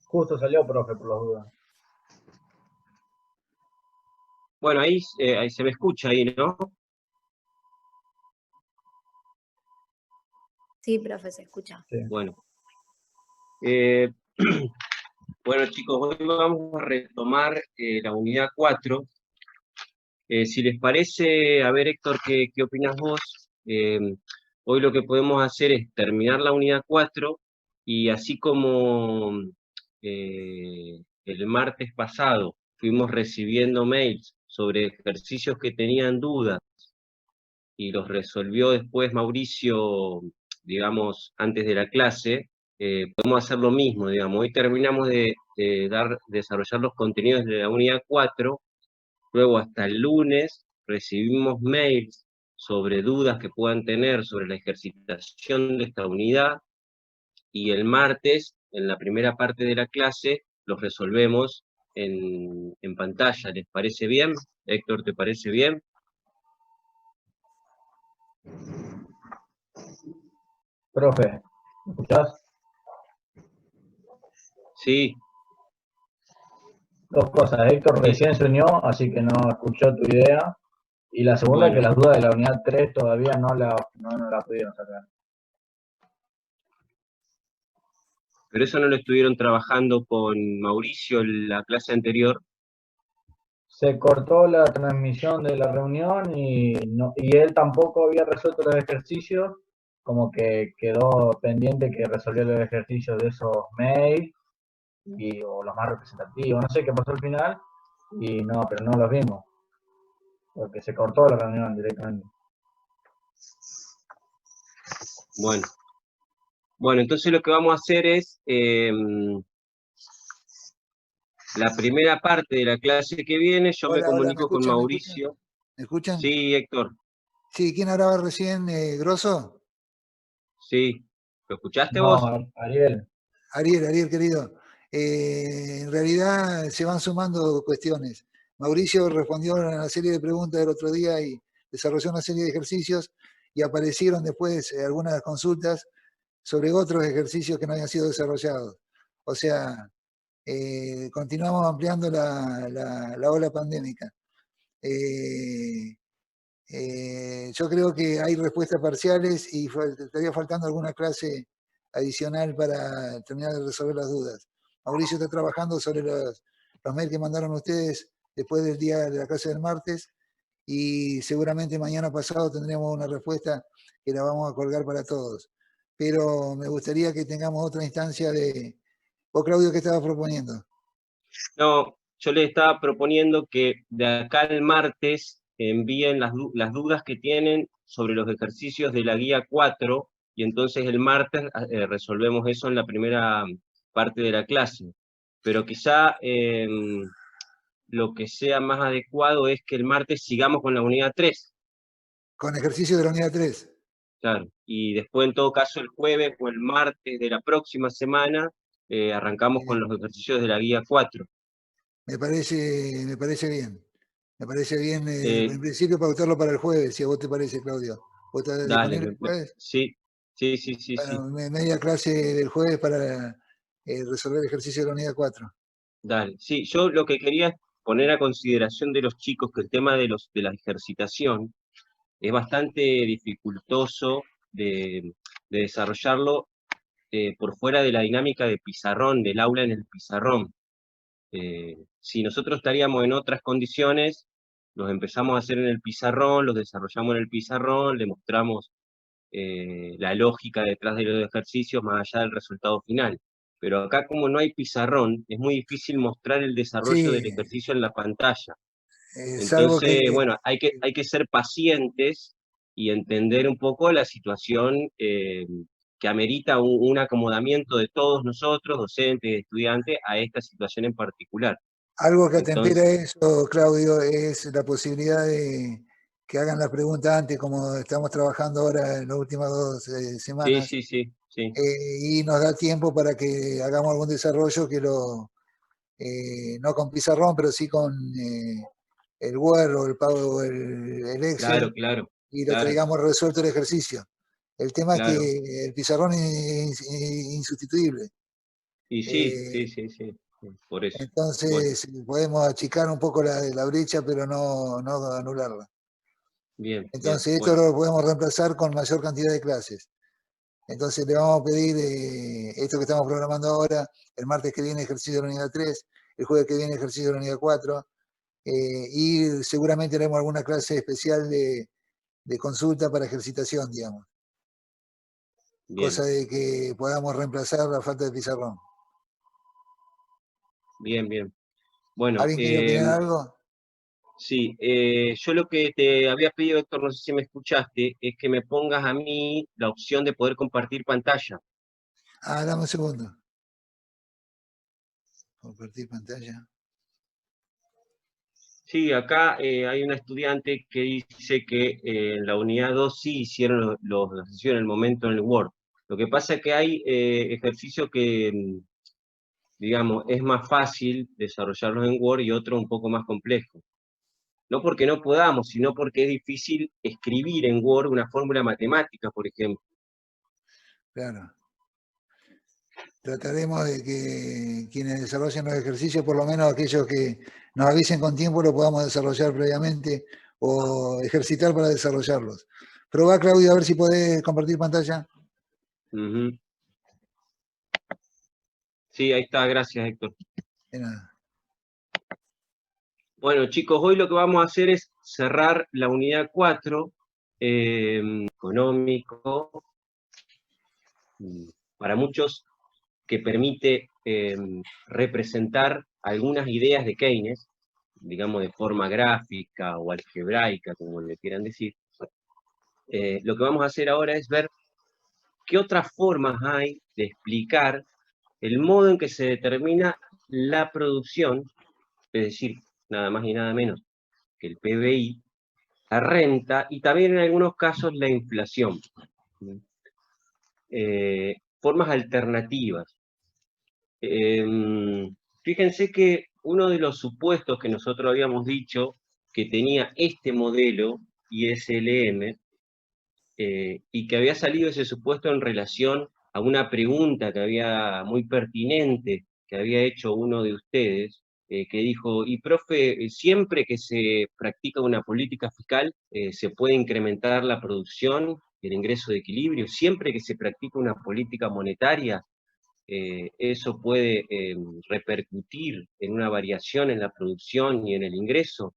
Justo salió, profe, por las dudas. Bueno, ahí se me escucha ahí, ¿no? Sí, profe, se escucha. Sí. Bueno. Bueno, chicos, hoy vamos a retomar la unidad 4. Si les parece, a ver, Héctor, ¿qué opinas vos? Hoy lo que podemos hacer es terminar la unidad 4 y así como el martes pasado fuimos recibiendo mails sobre ejercicios que tenían dudas y los resolvió después Mauricio, digamos, antes de la clase, podemos hacer lo mismo, digamos. Hoy terminamos de desarrollar los contenidos de la unidad 4, luego hasta el lunes recibimos mails sobre dudas que puedan tener sobre la ejercitación de esta unidad, y el martes, en la primera parte de la clase, los resolvemos en pantalla. ¿Les parece bien? Héctor, ¿te parece bien? Profe, ¿me escuchás? Sí. Dos cosas. Héctor Sí. recién se unió, así que no escuchó tu idea. Y la segunda, Bueno. que las dudas de la unidad 3 todavía no la pudieron sacar. Pero eso no lo estuvieron trabajando con Mauricio en la clase anterior. Se cortó la transmisión de la reunión y él tampoco había resuelto los ejercicios, como que quedó pendiente que resolvió los ejercicios de esos mails o los más representativos, no sé qué pasó al final, pero no los vimos, porque se cortó la reunión directamente. Bueno, entonces lo que vamos a hacer es la primera parte de la clase que viene, yo me comunico con Mauricio. ¿Me escuchan? Sí, Héctor. Sí, ¿quién hablaba recién? ¿Grosso? Sí. ¿Lo escuchaste vos? Ariel. Ariel, querido. En realidad se van sumando cuestiones. Mauricio respondió a una serie de preguntas del otro día y desarrolló una serie de ejercicios y aparecieron después algunas consultas sobre otros ejercicios que no habían sido desarrollados. O sea, continuamos ampliando la ola pandémica. Yo creo que hay respuestas parciales y estaría faltando alguna clase adicional para terminar de resolver las dudas. Mauricio está trabajando sobre los mails que mandaron ustedes después del día de la clase del martes y seguramente mañana pasado tendremos una respuesta que la vamos a colgar para todos. Pero me gustaría que tengamos otra instancia de... ¿Vos, Claudio, qué estabas proponiendo? No, yo le estaba proponiendo que de acá al martes envíen las dudas que tienen sobre los ejercicios de la guía 4, y entonces el martes resolvemos eso en la primera parte de la clase. Pero quizá lo que sea más adecuado es que el martes sigamos con la unidad 3. Con ejercicio de la unidad 3. Claro, y después en todo caso el jueves o el martes de la próxima semana arrancamos con los ejercicios de la guía 4. Me parece bien. Me parece bien, en principio, pautarlo para el jueves, si a vos te parece, Claudio. ¿Vos estás disponible el jueves? Sí. Bueno, media clase del jueves para resolver el ejercicio de la unidad 4. Dale, sí, yo lo que quería es poner a consideración de los chicos que el tema de la ejercitación es bastante dificultoso de desarrollarlo por fuera de la dinámica de pizarrón, del aula en el pizarrón. Si nosotros estaríamos en otras condiciones, los empezamos a hacer en el pizarrón, los desarrollamos en el pizarrón, le mostramos la lógica detrás de los ejercicios más allá del resultado final. Pero acá, como no hay pizarrón, es muy difícil mostrar el desarrollo del ejercicio en la pantalla. Entonces, bueno, hay que ser pacientes y entender un poco la situación que amerita un acomodamiento de todos nosotros, docentes, estudiantes, a esta situación en particular. Algo que atempera eso, Claudio, es la posibilidad de que hagan la pregunta antes, como estamos trabajando ahora en las últimas 2 semanas. Sí. Y nos da tiempo para que hagamos algún desarrollo que no con pizarrón, pero sí con el Word o el Excel, Claro. y lo traigamos resuelto el ejercicio. El tema es Claro. que el pizarrón es insustituible. Y sí, sí, sí, sí, por eso. Bueno, Entonces podemos achicar un poco la brecha, pero no anularla. bien, bien, Entonces esto bueno, lo podemos reemplazar con mayor cantidad de clases. Entonces le vamos a pedir esto que estamos programando ahora, el martes que viene ejercicio de la unidad 3, el jueves que viene ejercicio de la unidad 4, y seguramente haremos alguna clase especial de consulta para ejercitación, digamos. bien, Cosa de que podamos reemplazar la falta de pizarrón. bien, bien. Bueno, ¿Alguien quiere opinar algo? sí, yo lo que te había pedido, Héctor, no sé si me escuchaste, es que me pongas a mí la opción de poder compartir pantalla. Ah, dame un segundo. Compartir pantalla. Sí, acá hay una estudiante que dice que en la unidad 2 sí hicieron los ejercicios en el momento en el Word. Lo que pasa es que hay ejercicios que, digamos, es más fácil desarrollarlos en Word y otros un poco más complejos. No porque no podamos, sino porque es difícil escribir en Word una fórmula matemática, por ejemplo. Claro. Trataremos de que quienes desarrollen los ejercicios, por lo menos aquellos que nos avisen con tiempo, lo podamos desarrollar previamente o ejercitar para desarrollarlos. Probá, Claudio, a ver si podés compartir pantalla. Ujú. Sí, ahí está, gracias, Héctor. De nada. Bueno, chicos, hoy lo que vamos a hacer es cerrar la unidad 4, económico, para muchos, que permite representar algunas ideas de Keynes, digamos de forma gráfica o algebraica, como le quieran decir. Lo que vamos a hacer ahora es ver qué otras formas hay de explicar el modo en que se determina la producción, es decir, nada más y nada menos que el PBI, la renta y también en algunos casos la inflación. Formas alternativas. Fíjense que uno de los supuestos que nosotros habíamos dicho que tenía este modelo ISLM y que había salido ese supuesto en relación a una pregunta que había muy pertinente que había hecho uno de ustedes, que dijo, y profe, siempre que se practica una política fiscal, se puede incrementar la producción y el ingreso de equilibrio, siempre que se practica una política monetaria, eso puede repercutir en una variación en la producción y en el ingreso.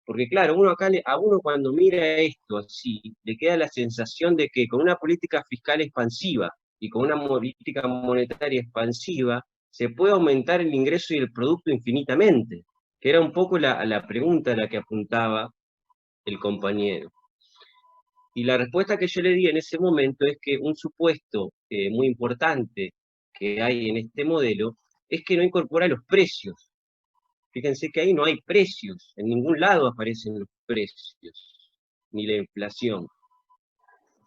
Porque claro, uno acá, a uno cuando mira esto así, le queda la sensación de que con una política fiscal expansiva y con una política monetaria expansiva, se puede aumentar el ingreso y el producto infinitamente, que era un poco la pregunta a la que apuntaba el compañero. Y la respuesta que yo le di en ese momento es que un supuesto muy importante que hay en este modelo es que no incorpora los precios. Fíjense que ahí no hay precios, en ningún lado aparecen los precios, ni la inflación.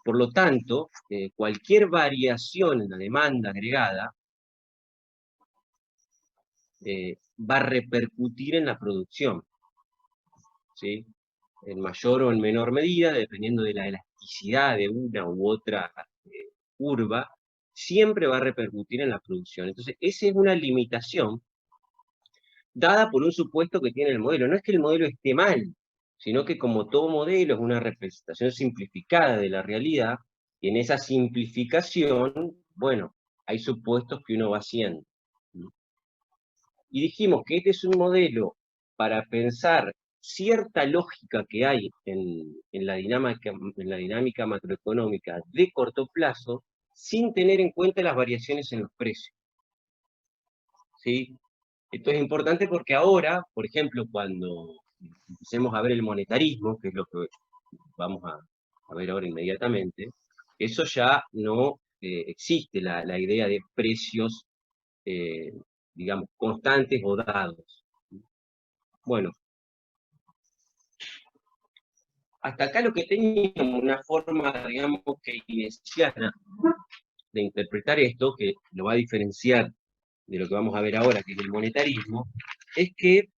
Por lo tanto, cualquier variación en la demanda agregada va a repercutir en la producción, ¿sí? En mayor o en menor medida, dependiendo de la elasticidad de una u otra curva, siempre va a repercutir en la producción. Entonces, esa es una limitación dada por un supuesto que tiene el modelo. No es que el modelo esté mal, sino que como todo modelo es una representación simplificada de la realidad, y en esa simplificación, bueno, hay supuestos que uno va haciendo. Y dijimos que este es un modelo para pensar cierta lógica que hay en la dinámica macroeconómica de corto plazo, sin tener en cuenta las variaciones en los precios. ¿Sí? Esto es importante porque ahora, por ejemplo, cuando empecemos a ver el monetarismo, que es lo que vamos a ver ahora inmediatamente, eso ya no existe la idea de precios, eh, digamos, constantes o dados. Bueno, hasta acá lo que teníamos una forma, digamos, keynesiana de interpretar esto, que lo va a diferenciar de lo que vamos a ver ahora, que es el monetarismo, es que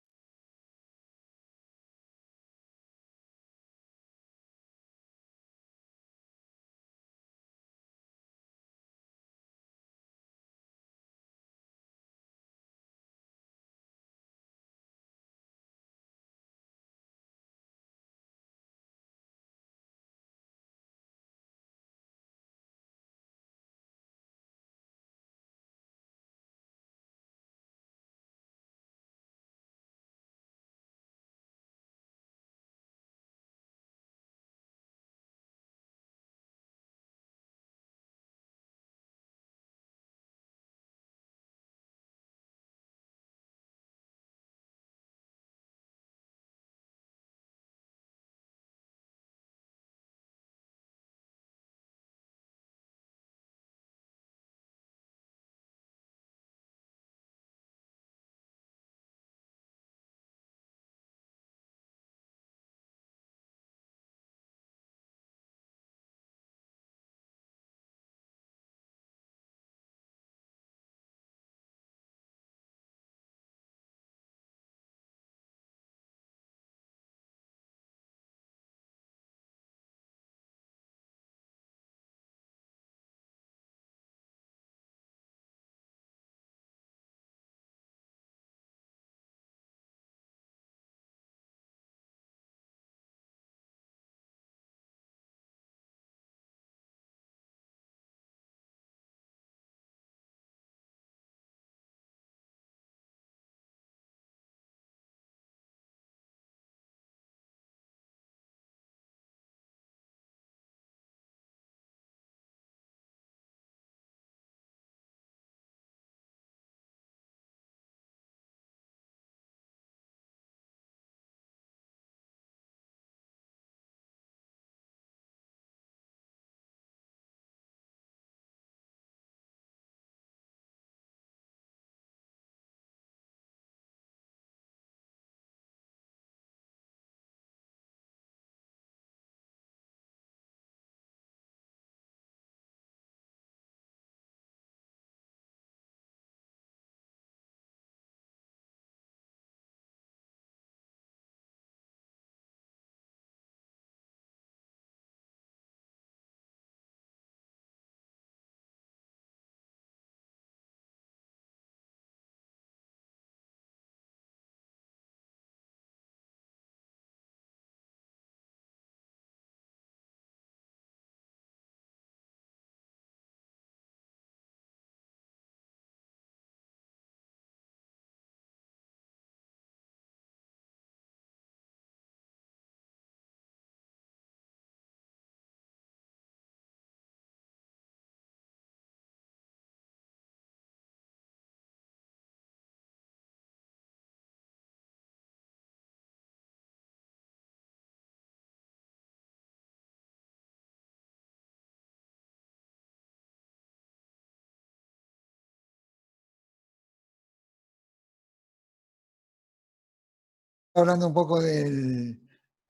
hablando un poco de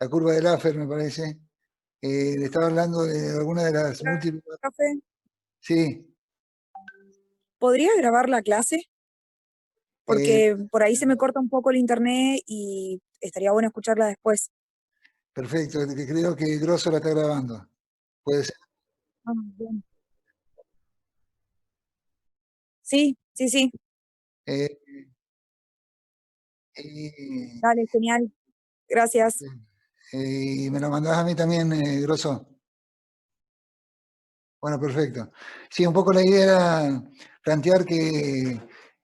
la curva de Laffer, me parece. Le estaba hablando de alguna de las múltiples... Profe, Sí, ¿podrías grabar la clase? Porque por ahí se me corta un poco el internet y estaría bueno escucharla después. perfecto. Que creo que Grosso la está grabando. Puede ser. Ah, bien. Sí, sí, sí. Eh, y, Dale, genial. Gracias. y me lo mandás a mí también, Grosso. Bueno, perfecto. Sí, un poco la idea era plantear que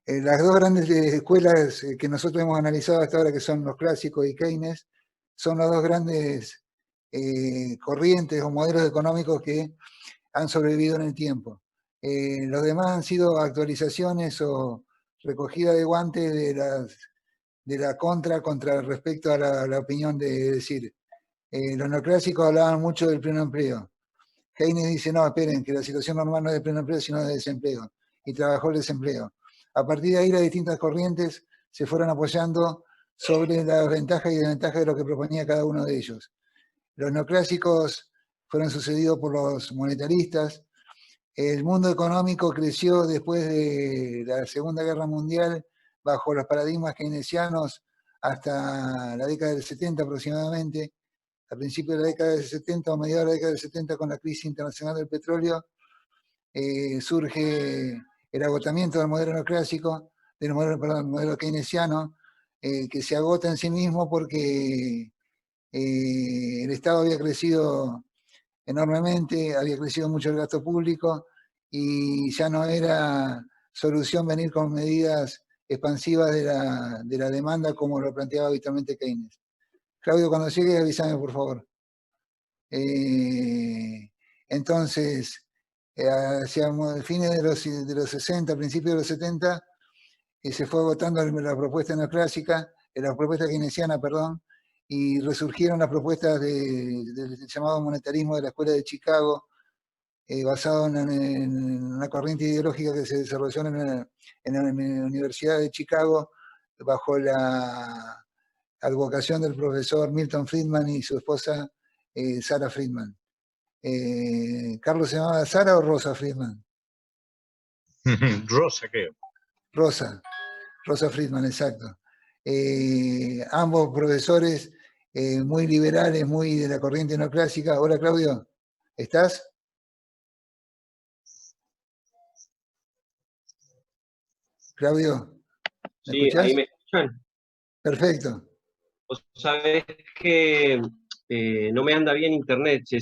las dos grandes escuelas que nosotros hemos analizado hasta ahora, que son los clásicos y Keynes, son las dos grandes corrientes o modelos económicos que han sobrevivido en el tiempo. Los demás han sido actualizaciones o recogida de guantes de la contra respecto a la opinión de decir, los neoclásicos hablaban mucho del pleno empleo. Keynes dice, no, esperen, que la situación normal no es de pleno empleo, sino de desempleo. Y trabajó el desempleo. A partir de ahí, las distintas corrientes se fueron apoyando sobre las ventajas y desventajas de lo que proponía cada uno de ellos. Los neoclásicos fueron sucedidos por los monetaristas. El mundo económico creció después de la Segunda Guerra Mundial bajo los paradigmas keynesianos hasta la década del 70 aproximadamente. A principios de la década del 70 o mediados de la década del 70, con la crisis internacional del petróleo, surge el agotamiento del modelo neoclásico, del modelo, perdón, modelo keynesiano, que se agota en sí mismo porque el Estado había crecido enormemente, había crecido mucho el gasto público y ya no era solución venir con medidas expansivas de la demanda como lo planteaba habitualmente Keynes. Claudio, cuando llegue avísame, por favor. Entonces, hacia fines de los 60, principios de los 70, se fue agotando la propuesta neoclásica, la propuesta keynesiana, perdón, y resurgieron las propuestas del llamado monetarismo de la Escuela de Chicago, basado en una corriente ideológica que se desarrolló en la Universidad de Chicago bajo la advocación del profesor Milton Friedman y su esposa Sarah Friedman. ¿Carlos se llamaba Sara o Rosa Friedman? Rosa, creo. Rosa Friedman, exacto. Ambos profesores muy liberales, muy de la corriente neoclásica. Hola, Claudio, ¿estás? Claudio, ¿me Sí, escuchás? ahí me escuchan. Perfecto. Vos sabés que no me anda bien internet, che,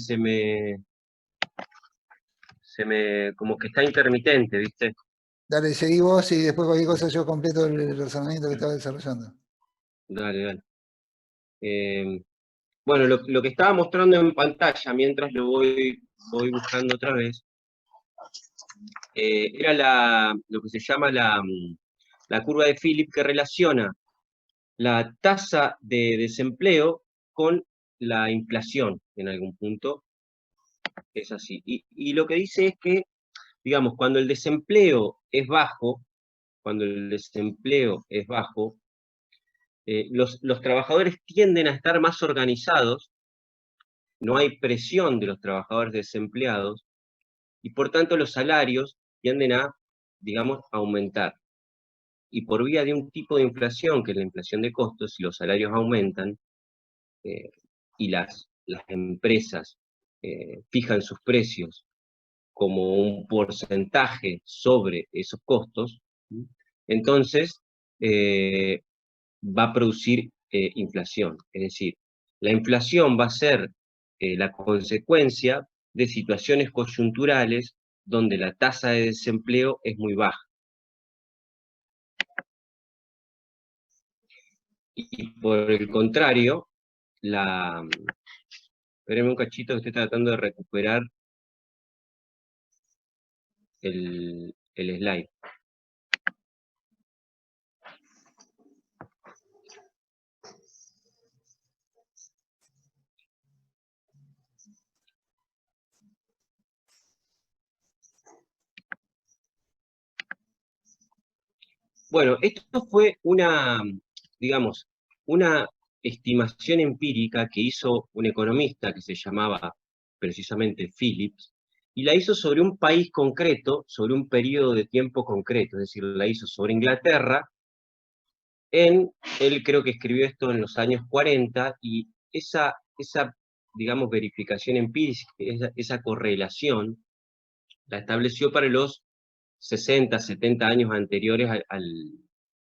como que está intermitente, ¿viste? Dale, seguí vos y después cualquier cosa yo completo el razonamiento que estaba desarrollando. Dale, dale. Bueno, lo que estaba mostrando en pantalla mientras lo voy buscando otra vez, era lo que se llama la curva de Philip, que relaciona la tasa de desempleo con la inflación en algún punto. Es así. Y lo que dice es que, digamos, cuando el desempleo es bajo, los trabajadores tienden a estar más organizados, no hay presión de los trabajadores desempleados, y por tanto los salarios tienden a, digamos, aumentar. Y por vía de un tipo de inflación, que es la inflación de costos, si los salarios aumentan y las empresas fijan sus precios como un porcentaje sobre esos costos, ¿sí? Entonces va a producir inflación. Es decir, la inflación va a ser la consecuencia de situaciones coyunturales donde la tasa de desempleo es muy baja. Y por el contrario, espérenme un cachito que estoy tratando de recuperar el slide. Bueno, esto fue digamos, una estimación empírica que hizo un economista que se llamaba precisamente Phillips, y la hizo sobre un país concreto, sobre un periodo de tiempo concreto, es decir, la hizo sobre Inglaterra. Él creo que escribió esto en los años 40, y esa digamos, verificación empírica, esa correlación, la estableció para los 60, 70 años anteriores a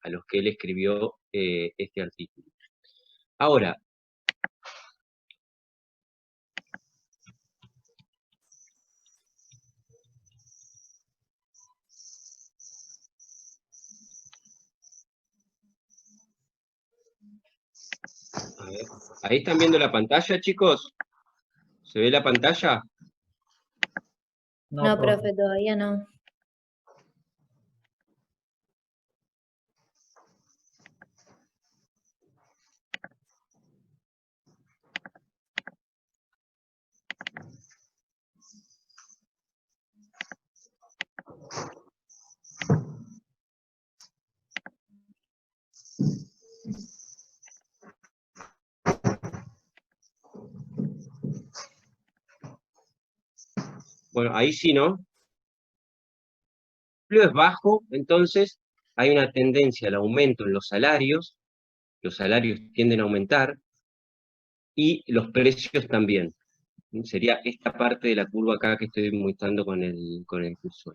los que él escribió este artículo. Ahora, a ver, ¿ahí están viendo la pantalla, chicos? ¿Se ve la pantalla? No, profe, todavía no. Bueno, ahí sí, ¿no? El empleo es bajo, entonces hay una tendencia al aumento en los salarios tienden a aumentar, y los precios también. Sería esta parte de la curva acá que estoy mostrando con el cursor.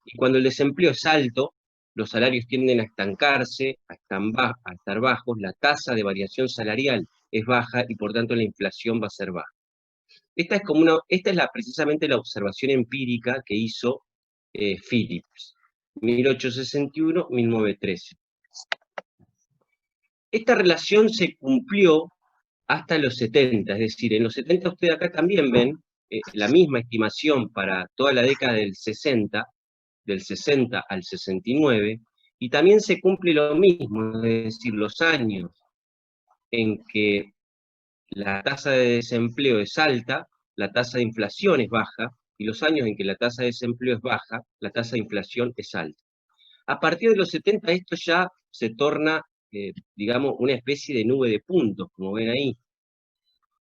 Y cuando el desempleo es alto, los salarios tienden a estancarse, a estar bajos, la tasa de variación salarial es baja y por tanto la inflación va a ser baja. Esta es precisamente la observación empírica que hizo Phillips, 1861-1913. Esta relación se cumplió hasta los 70, es decir, en los 70 ustedes acá también ven la misma estimación para toda la década del 60 al 69, y también se cumple lo mismo, es decir, los años en que la tasa de desempleo es alta, la tasa de inflación es baja, y los años en que la tasa de desempleo es baja, la tasa de inflación es alta. A partir de los 70 esto ya se torna, digamos, una especie de nube de puntos, como ven ahí.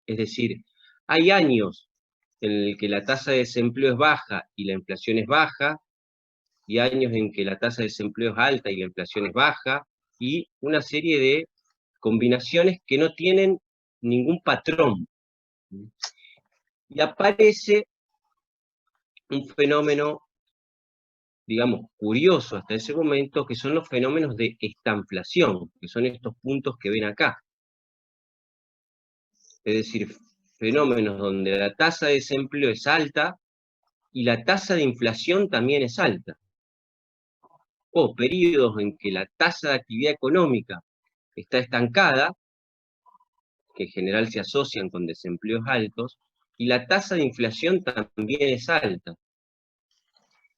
Es decir, hay años en el que la tasa de desempleo es baja y la inflación es baja, y años en que la tasa de desempleo es alta y la inflación es baja, y una serie de combinaciones que no tienen ningún patrón. Y aparece un fenómeno, digamos, curioso hasta ese momento, que son los fenómenos de estanflación, que son estos puntos que ven acá. Es decir, fenómenos donde la tasa de desempleo es alta y la tasa de inflación también es alta. O periodos en que la tasa de actividad económica está estancada, que en general se asocian con desempleos altos, y la tasa de inflación también es alta.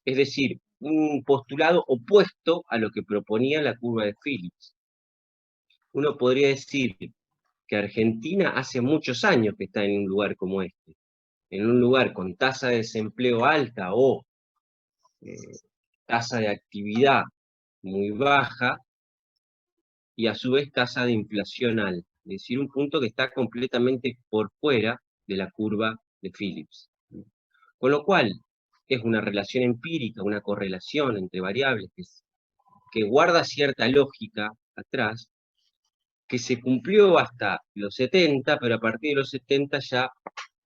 Es decir, un postulado opuesto a lo que proponía la curva de Phillips. Uno podría decir que Argentina hace muchos años que está en un lugar como este, en un lugar con tasa de desempleo alta o tasa de actividad muy baja, y a su vez tasa de inflación alta. Es decir, un punto que está completamente por fuera de la curva de Phillips. Con lo cual, es una relación empírica, una correlación entre variables que guarda cierta lógica atrás, que se cumplió hasta los 70, pero a partir de los 70 ya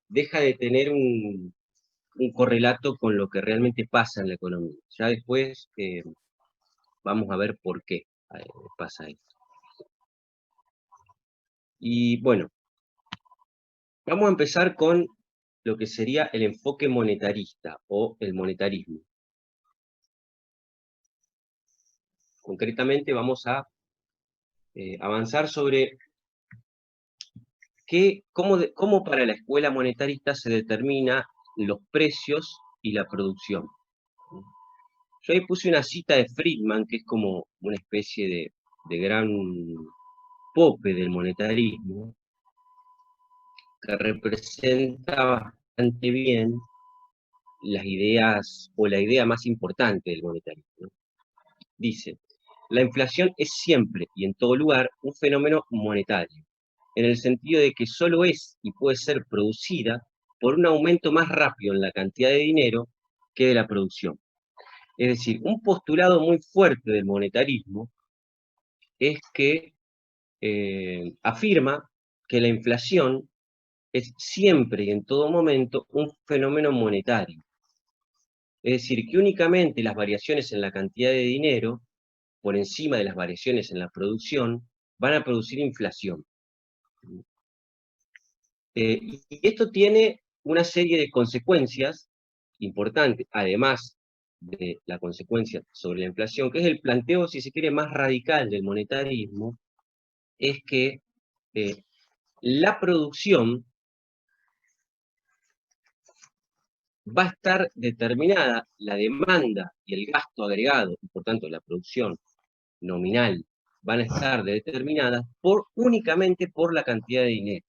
deja de tener un correlato con lo que realmente pasa en la economía. Ya después vamos a ver por qué pasa esto. Y bueno, vamos a empezar con lo que sería el enfoque monetarista o el monetarismo. Concretamente vamos a avanzar sobre cómo para la escuela monetarista se determina los precios y la producción. Yo ahí puse una cita de Friedman, que es como una especie de gran pope del monetarismo, que representa bastante bien las ideas, o la idea más importante del monetarismo, ¿no? Dice: la inflación es siempre y en todo lugar un fenómeno monetario. en el sentido de que solo es y puede ser producida por un aumento más rápido en la cantidad de dinero que de la producción. Es decir, un postulado muy fuerte del monetarismo es que afirma que la inflación es siempre y en todo momento un fenómeno monetario. Es decir, que únicamente las variaciones en la cantidad de dinero, por encima de las variaciones en la producción, van a producir inflación. Y esto tiene una serie de consecuencias importantes, además de la consecuencia sobre la inflación, que es el planteo, si se quiere, más radical del monetarismo, es que la producción va a estar determinada, la demanda y el gasto agregado, y por tanto la producción nominal, van a estar determinadas únicamente por la cantidad de dinero.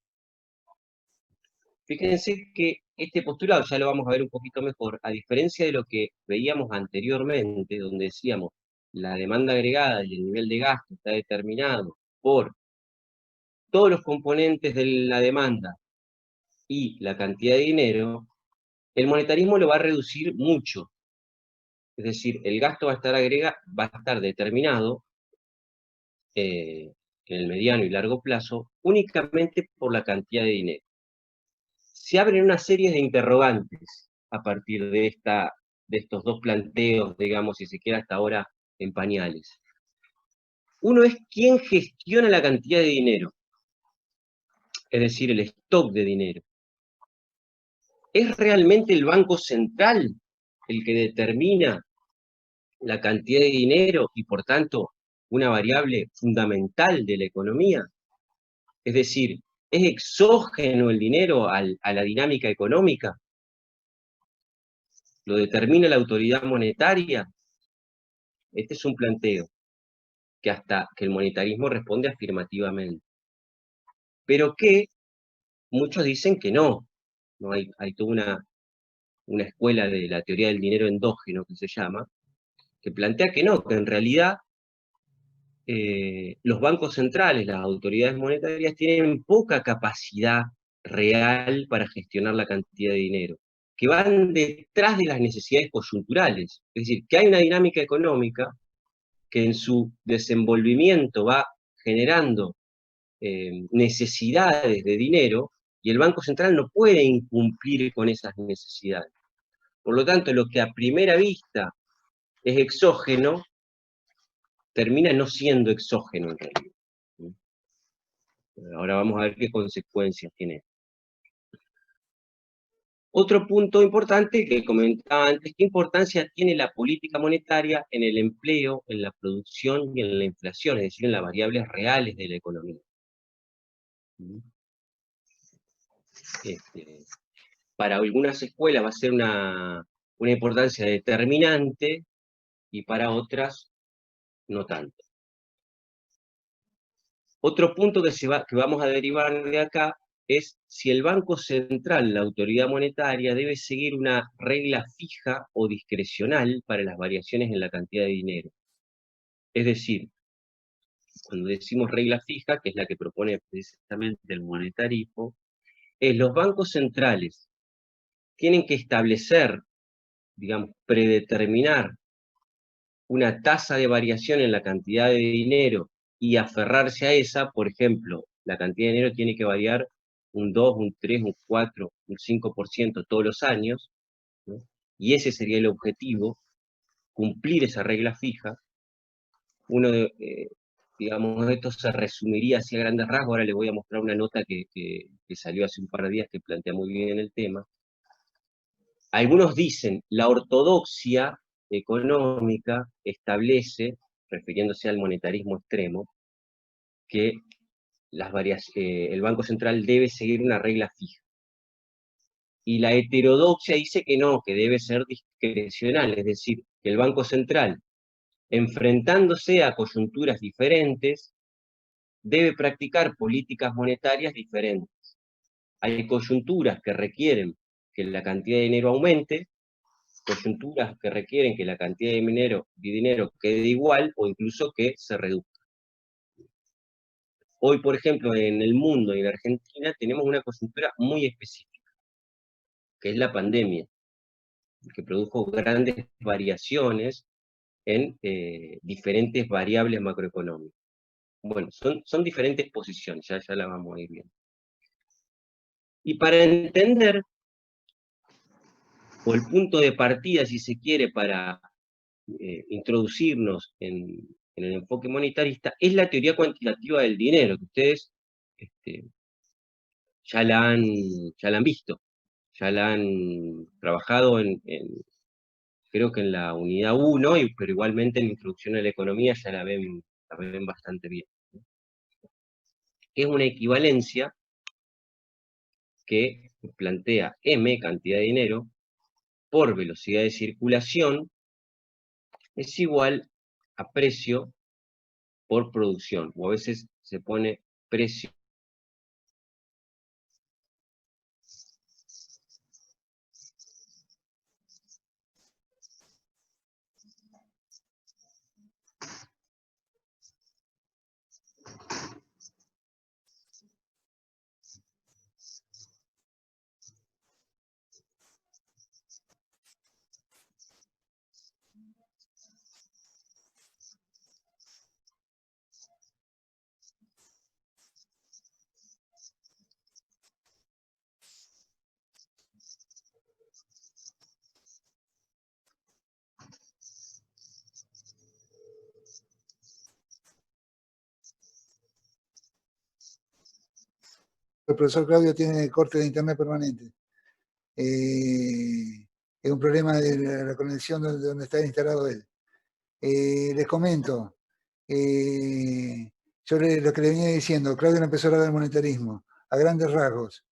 Fíjense que este postulado, ya lo vamos a ver un poquito mejor, a diferencia de lo que veíamos anteriormente, donde decíamos la demanda agregada y el nivel de gasto está determinado por todos los componentes de la demanda y la cantidad de dinero, el monetarismo lo va a reducir mucho. Es decir, el gasto va a estar determinado en el mediano y largo plazo únicamente por la cantidad de dinero. Se abren una serie de interrogantes a partir de estos dos planteos, digamos, si se quiere hasta ahora en pañales. Uno es quién gestiona la cantidad de dinero, es decir, el stock de dinero. ¿Es realmente el Banco Central el que determina la cantidad de dinero y, por tanto, una variable fundamental de la economía? Es decir, ¿es exógeno el dinero a la dinámica económica? ¿Lo determina la autoridad monetaria? Este es un planteo que el monetarismo responde afirmativamente. Pero que muchos dicen que no. ¿No? Hay toda una escuela de la teoría del dinero endógeno, que se llama, que plantea que no, que en realidad los bancos centrales, las autoridades monetarias, tienen poca capacidad real para gestionar la cantidad de dinero, que van detrás de las necesidades coyunturales. Es decir, que hay una dinámica económica que en su desenvolvimiento va generando necesidades de dinero y el Banco Central no puede incumplir con esas necesidades. Por lo tanto, lo que a primera vista es exógeno, termina no siendo exógeno en realidad. Ahora vamos a ver qué consecuencias tiene. Otro punto importante que comentaba antes, ¿qué importancia tiene la política monetaria en el empleo, en la producción y en la inflación, es decir, en las variables reales de la economía? Para algunas escuelas va a ser una importancia determinante y para otras no tanto. Otro punto que vamos a derivar de acá es si el Banco Central, la autoridad monetaria, debe seguir una regla fija o discrecional para las variaciones en la cantidad de dinero. Es decir, cuando decimos regla fija, que es la que propone precisamente el monetarismo, es los bancos centrales tienen que establecer, digamos, predeterminar una tasa de variación en la cantidad de dinero y aferrarse a esa. Por ejemplo, la cantidad de dinero tiene que variar un 2, un 3, un 4, un 5% todos los años, ¿no? Y ese sería el objetivo, cumplir esa regla fija. Digamos, esto se resumiría así a grandes rasgos. Ahora les voy a mostrar una nota que salió hace un par de días que plantea muy bien el tema. Algunos dicen, la ortodoxia económica establece, refiriéndose al monetarismo extremo, que el Banco Central debe seguir una regla fija. Y la heterodoxia dice que no, que debe ser discrecional, es decir, que el Banco Central, enfrentándose a coyunturas diferentes, debe practicar políticas monetarias diferentes. Hay coyunturas que requieren que la cantidad de dinero aumente, coyunturas que requieren que la cantidad de dinero quede igual o incluso que se reduzca. Hoy, por ejemplo, en el mundo y en Argentina tenemos una coyuntura muy específica, que es la pandemia, que produjo grandes variaciones en diferentes variables macroeconómicas. Bueno, son diferentes posiciones, ya la vamos a ir viendo. Y para entender, o el punto de partida, si se quiere, para introducirnos en el enfoque monetarista, es la teoría cuantitativa del dinero, que ustedes ya la han visto, ya la han trabajado creo que en la unidad 1, pero igualmente en la introducción a la economía ya la ven bastante bien. Es una equivalencia que plantea M, cantidad de dinero, por velocidad de circulación, es igual a precio por producción, o a veces se pone precio. El profesor Claudio tiene corte de internet permanente. Es un problema de la conexión donde está instalado él. Les comento, yo lo que le venía diciendo, Claudio no empezó a hablar del monetarismo, a grandes rasgos.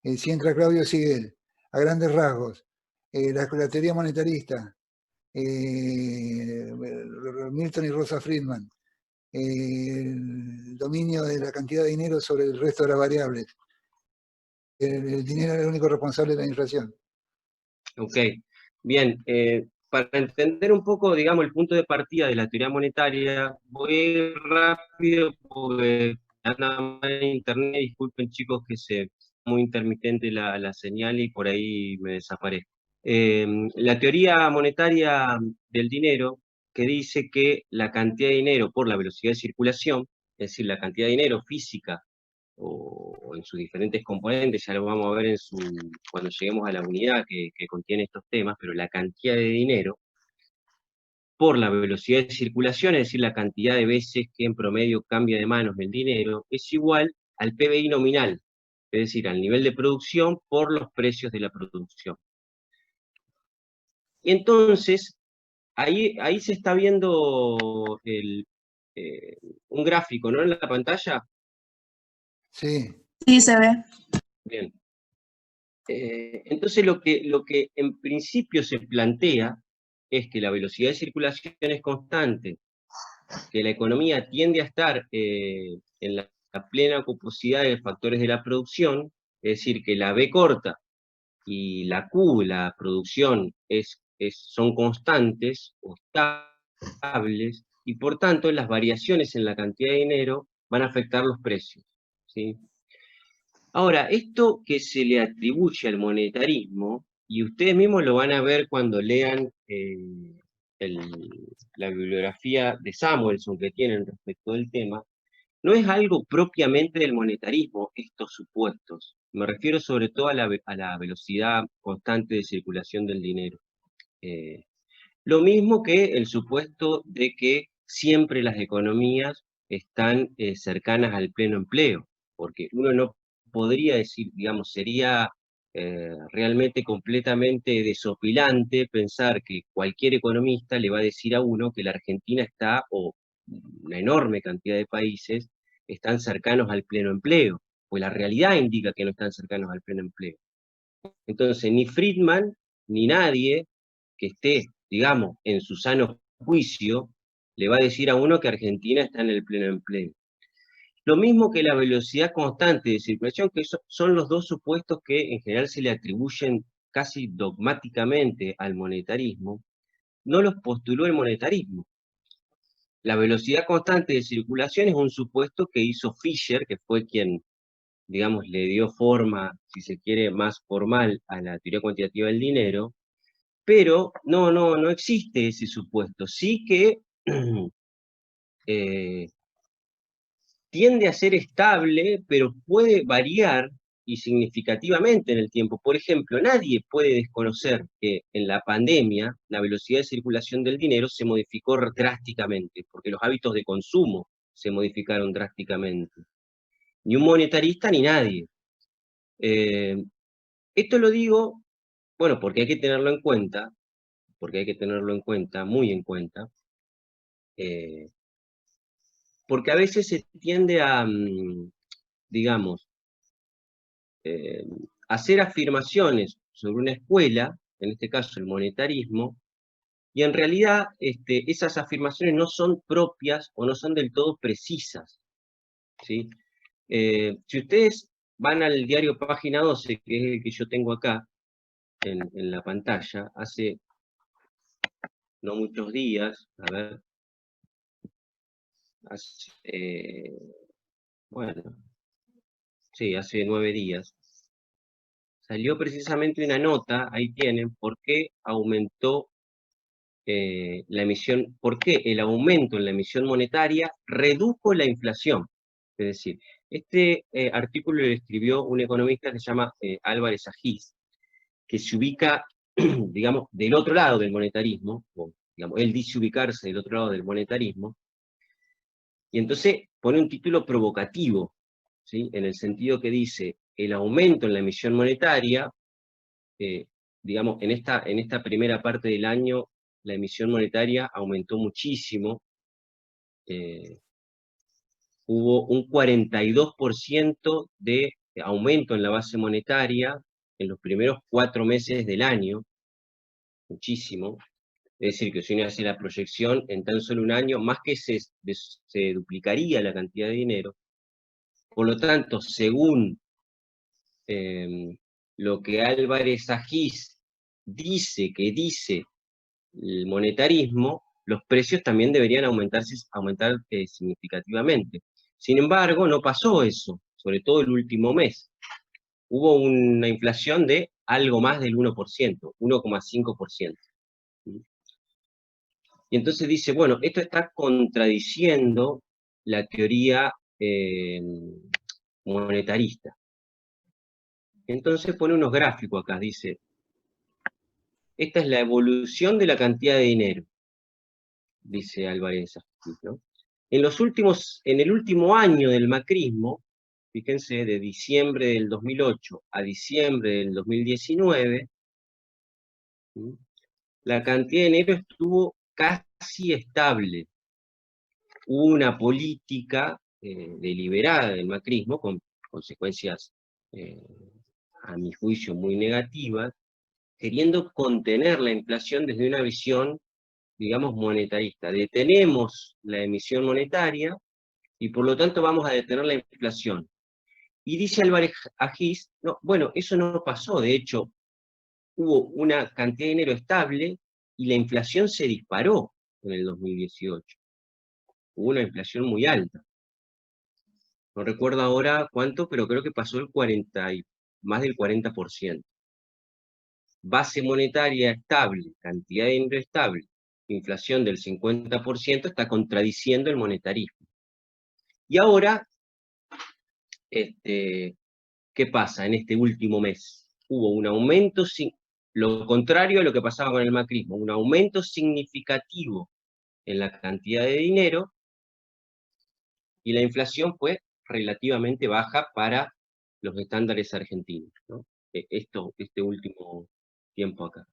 Si entra Claudio, sigue él. A grandes rasgos, la teoría monetarista, Milton y Rosa Friedman, el dominio de la cantidad de dinero sobre el resto de las variables. El dinero es el único responsable de la inflación. Ok, bien. Para entender un poco, digamos, el punto de partida de la teoría monetaria, voy a ir rápido porque anda mal en internet, disculpen chicos que muy intermitente la señal y por ahí me desaparezco. La teoría monetaria del dinero, que dice que la cantidad de dinero por la velocidad de circulación, es decir, la cantidad de dinero física o en sus diferentes componentes, ya lo vamos a ver cuando lleguemos a la unidad que contiene estos temas, pero la cantidad de dinero por la velocidad de circulación, es decir, la cantidad de veces que en promedio cambia de manos el dinero, es igual al PBI nominal, es decir, al nivel de producción por los precios de la producción. Y entonces, ahí se está viendo un gráfico, ¿no? En la pantalla. Sí. Sí, se ve. Bien. Entonces lo que en principio se plantea es que la velocidad de circulación es constante, que la economía tiende a estar en la plena cuposidad de factores de la producción, es decir, que la B corta y la Q, la producción, son constantes o estables, y por tanto las variaciones en la cantidad de dinero van a afectar los precios, ¿sí? Ahora, esto que se le atribuye al monetarismo, y ustedes mismos lo van a ver cuando lean la bibliografía de Samuelson que tienen respecto del tema, no es algo propiamente del monetarismo, estos supuestos. Me refiero sobre todo a la velocidad constante de circulación del dinero. Lo mismo que el supuesto de que siempre las economías están cercanas al pleno empleo, porque uno no podría decir, digamos, sería realmente completamente desopilante pensar que cualquier economista le va a decir a uno que la Argentina está, o una enorme cantidad de países, están cercanos al pleno empleo, pues la realidad indica que no están cercanos al pleno empleo. Entonces, ni Friedman, ni nadie que esté, digamos, en su sano juicio, le va a decir a uno que Argentina está en el pleno empleo. Lo mismo que la velocidad constante de circulación, que son los dos supuestos que en general se le atribuyen casi dogmáticamente al monetarismo, no los postuló el monetarismo. la velocidad constante de circulación es un supuesto que hizo Fisher, que fue quien, digamos, le dio forma, si se quiere, más formal a la teoría cuantitativa del dinero, pero no existe ese supuesto. Sí que tiende a ser estable, pero puede variar y significativamente en el tiempo. Por ejemplo, nadie puede desconocer que en la pandemia la velocidad de circulación del dinero se modificó drásticamente, porque los hábitos de consumo se modificaron drásticamente. Ni un monetarista ni nadie. Esto lo digo, bueno, porque hay que tenerlo en cuenta, muy en cuenta, porque a veces se tiende a, digamos, hacer afirmaciones sobre una escuela, en este caso el monetarismo, y en realidad esas afirmaciones no son propias o no son del todo precisas, ¿sí? Si ustedes van al diario Página 12, que es el que yo tengo acá en la pantalla, hace no muchos días, a ver, bueno, sí, hace 9 días, salió precisamente una nota, ahí tienen, por qué aumentó la emisión, por qué el aumento en la emisión monetaria redujo la inflación. Es decir, este artículo lo escribió un economista que se llama Álvarez Agís, que se ubica, digamos, del otro lado del monetarismo, o, digamos, él dice ubicarse del otro lado del monetarismo, y entonces pone un título provocativo, ¿sí? En el sentido que dice, el aumento en la emisión monetaria, digamos, en esta primera parte del año, la emisión monetaria aumentó muchísimo, hubo un 42% de aumento en la base monetaria en los primeros 4 meses del año, muchísimo. Es decir, que si uno hace la proyección, en tan solo un año, más que se duplicaría la cantidad de dinero. Por lo tanto, según lo que Álvarez Agís dice que dice el monetarismo, los precios también deberían aumentar significativamente. Sin embargo, no pasó eso, sobre todo el último mes. Hubo una inflación de algo más del 1%, 1,5%. Y entonces dice, bueno, esto está contradiciendo la teoría monetarista. Entonces pone unos gráficos acá, dice, esta es la evolución de la cantidad de dinero, dice Álvarez, ¿no? En el último año del macrismo, fíjense, de diciembre del 2008 a diciembre del 2019, ¿sí? La cantidad de dinero estuvo casi estable. Hubo una política deliberada del macrismo, con consecuencias, a mi juicio, muy negativas, queriendo contener la inflación desde una visión, digamos, monetarista. Detenemos la emisión monetaria y por lo tanto vamos a detener la inflación. Y dice Álvarez Agís, no, bueno, eso no pasó, de hecho, hubo una cantidad de dinero estable y la inflación se disparó en el 2018. Hubo una inflación muy alta. No recuerdo ahora cuánto, pero creo que pasó más del 40%. Base monetaria estable, cantidad de dinero estable, inflación del 50%, está contradiciendo el monetarismo. Y ahora, ¿qué pasa en este último mes? Hubo un aumento, lo contrario a lo que pasaba con el macrismo, un aumento significativo en la cantidad de dinero, y la inflación fue relativamente baja para los estándares argentinos, ¿no? Este último tiempo acá.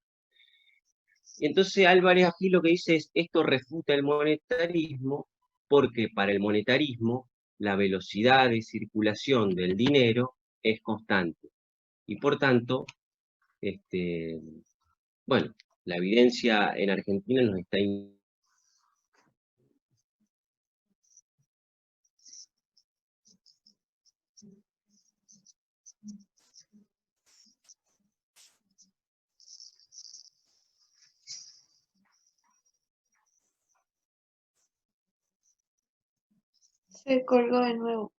Y entonces Álvarez aquí lo que dice es, esto refuta el monetarismo, porque para el monetarismo la velocidad de circulación del dinero es constante. Y por tanto, bueno, la evidencia en Argentina nos está Se colgó de nuevo.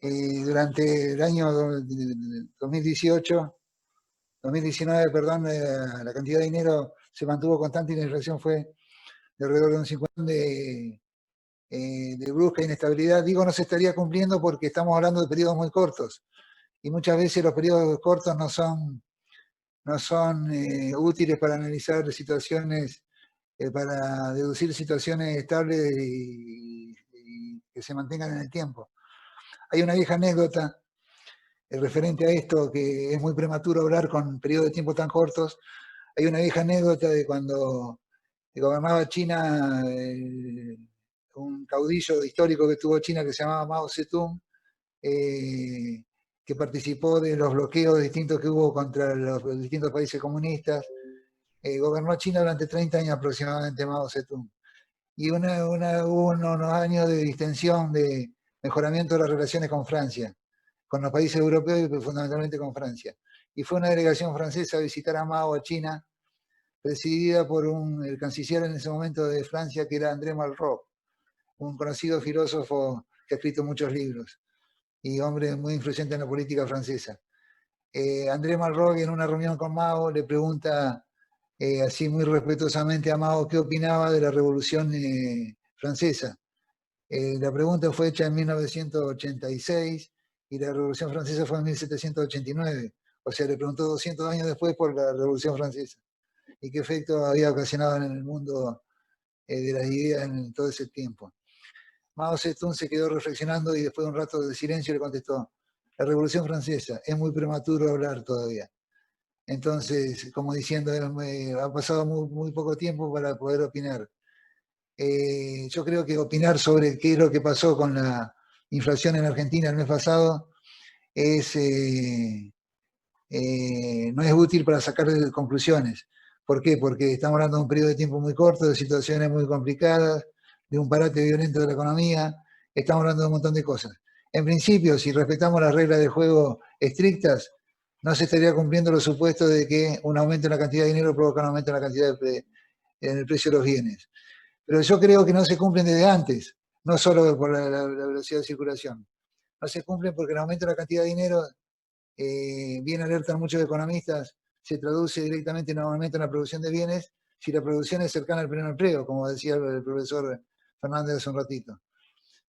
Durante el año 2018, 2019, perdón, la cantidad de dinero se mantuvo constante y la inflación fue de alrededor de un 50% de brusca inestabilidad. Digo, no se estaría cumpliendo porque estamos hablando de periodos muy cortos y muchas veces los periodos cortos no son útiles para analizar situaciones, para deducir situaciones estables y que se mantengan en el tiempo. Hay una vieja anécdota referente a esto, que es muy prematuro hablar con periodos de tiempo tan cortos. Hay una vieja anécdota de cuando gobernaba China, un caudillo histórico que tuvo China que se llamaba Mao Zedong, que participó de los bloqueos distintos que hubo contra los distintos países comunistas. Gobernó China durante 30 años aproximadamente Mao Zedong. Y hubo unos años de distensión, de mejoramiento de las relaciones con Francia, con los países europeos y fundamentalmente con Francia. Y fue una delegación francesa a visitar a Mao a China, presidida por el canciller en ese momento de Francia, que era André Malraux, un conocido filósofo que ha escrito muchos libros y hombre muy influyente en la política francesa. André Malraux, en una reunión con Mao, le pregunta así muy respetuosamente a Mao qué opinaba de la Revolución Francesa. La pregunta fue hecha en 1986 y la Revolución Francesa fue en 1789. O sea, le preguntó 200 años después por la Revolución Francesa y qué efecto había ocasionado en el mundo de las ideas en todo ese tiempo. Mao Zedong se quedó reflexionando y después de un rato de silencio le contestó: la Revolución Francesa, es muy prematuro hablar todavía. Entonces, como diciendo, ha pasado muy poco tiempo para poder opinar. Yo creo que opinar sobre qué es lo que pasó con la inflación en Argentina el mes pasado no es útil para sacar conclusiones. ¿Por qué? Porque estamos hablando de un periodo de tiempo muy corto, de situaciones muy complicadas, de un parate violento de la economía, estamos hablando de un montón de cosas. En principio, si respetamos las reglas de juego estrictas, no se estaría cumpliendo los supuestos de que un aumento en la cantidad de dinero provoca un aumento en la cantidad en el precio de los bienes. Pero yo creo que no se cumplen desde antes, no solo por la velocidad de circulación. No se cumplen porque el aumento de la cantidad de dinero, bien alertan muchos economistas, se traduce directamente en un aumento en la producción de bienes si la producción es cercana al pleno empleo, como decía el profesor Fernández hace un ratito.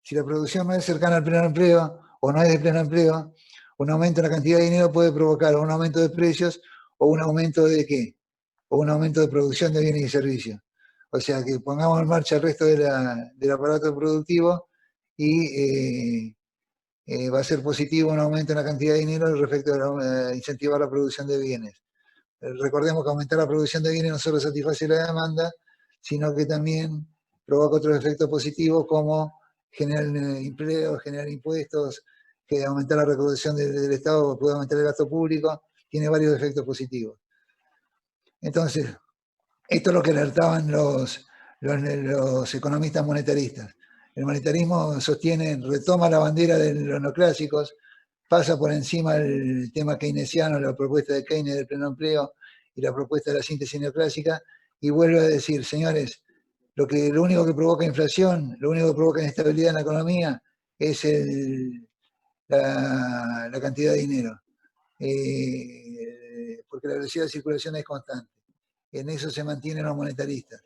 Si la producción no es cercana al pleno empleo o no es de pleno empleo, un aumento en la cantidad de dinero puede provocar un aumento de precios o un aumento de ¿qué? O un aumento de producción de bienes y servicios. O sea, que pongamos en marcha el resto del aparato productivo y va a ser positivo un aumento en la cantidad de dinero respecto a incentivar la producción de bienes. Recordemos que aumentar la producción de bienes no solo satisface la demanda, sino que también provoca otros efectos positivos como generar empleo, generar impuestos, que aumentar la recaudación del Estado puede aumentar el gasto público, tiene varios efectos positivos. Entonces, esto es lo que alertaban los economistas monetaristas. El monetarismo retoma la bandera de los neoclásicos, pasa por encima el tema keynesiano, la propuesta de Keynes del pleno empleo y la propuesta de la síntesis neoclásica, y vuelve a decir, señores, lo único que provoca inflación, lo único que provoca inestabilidad en la economía es la cantidad de dinero, porque la velocidad de circulación es constante. En eso se mantienen los monetaristas.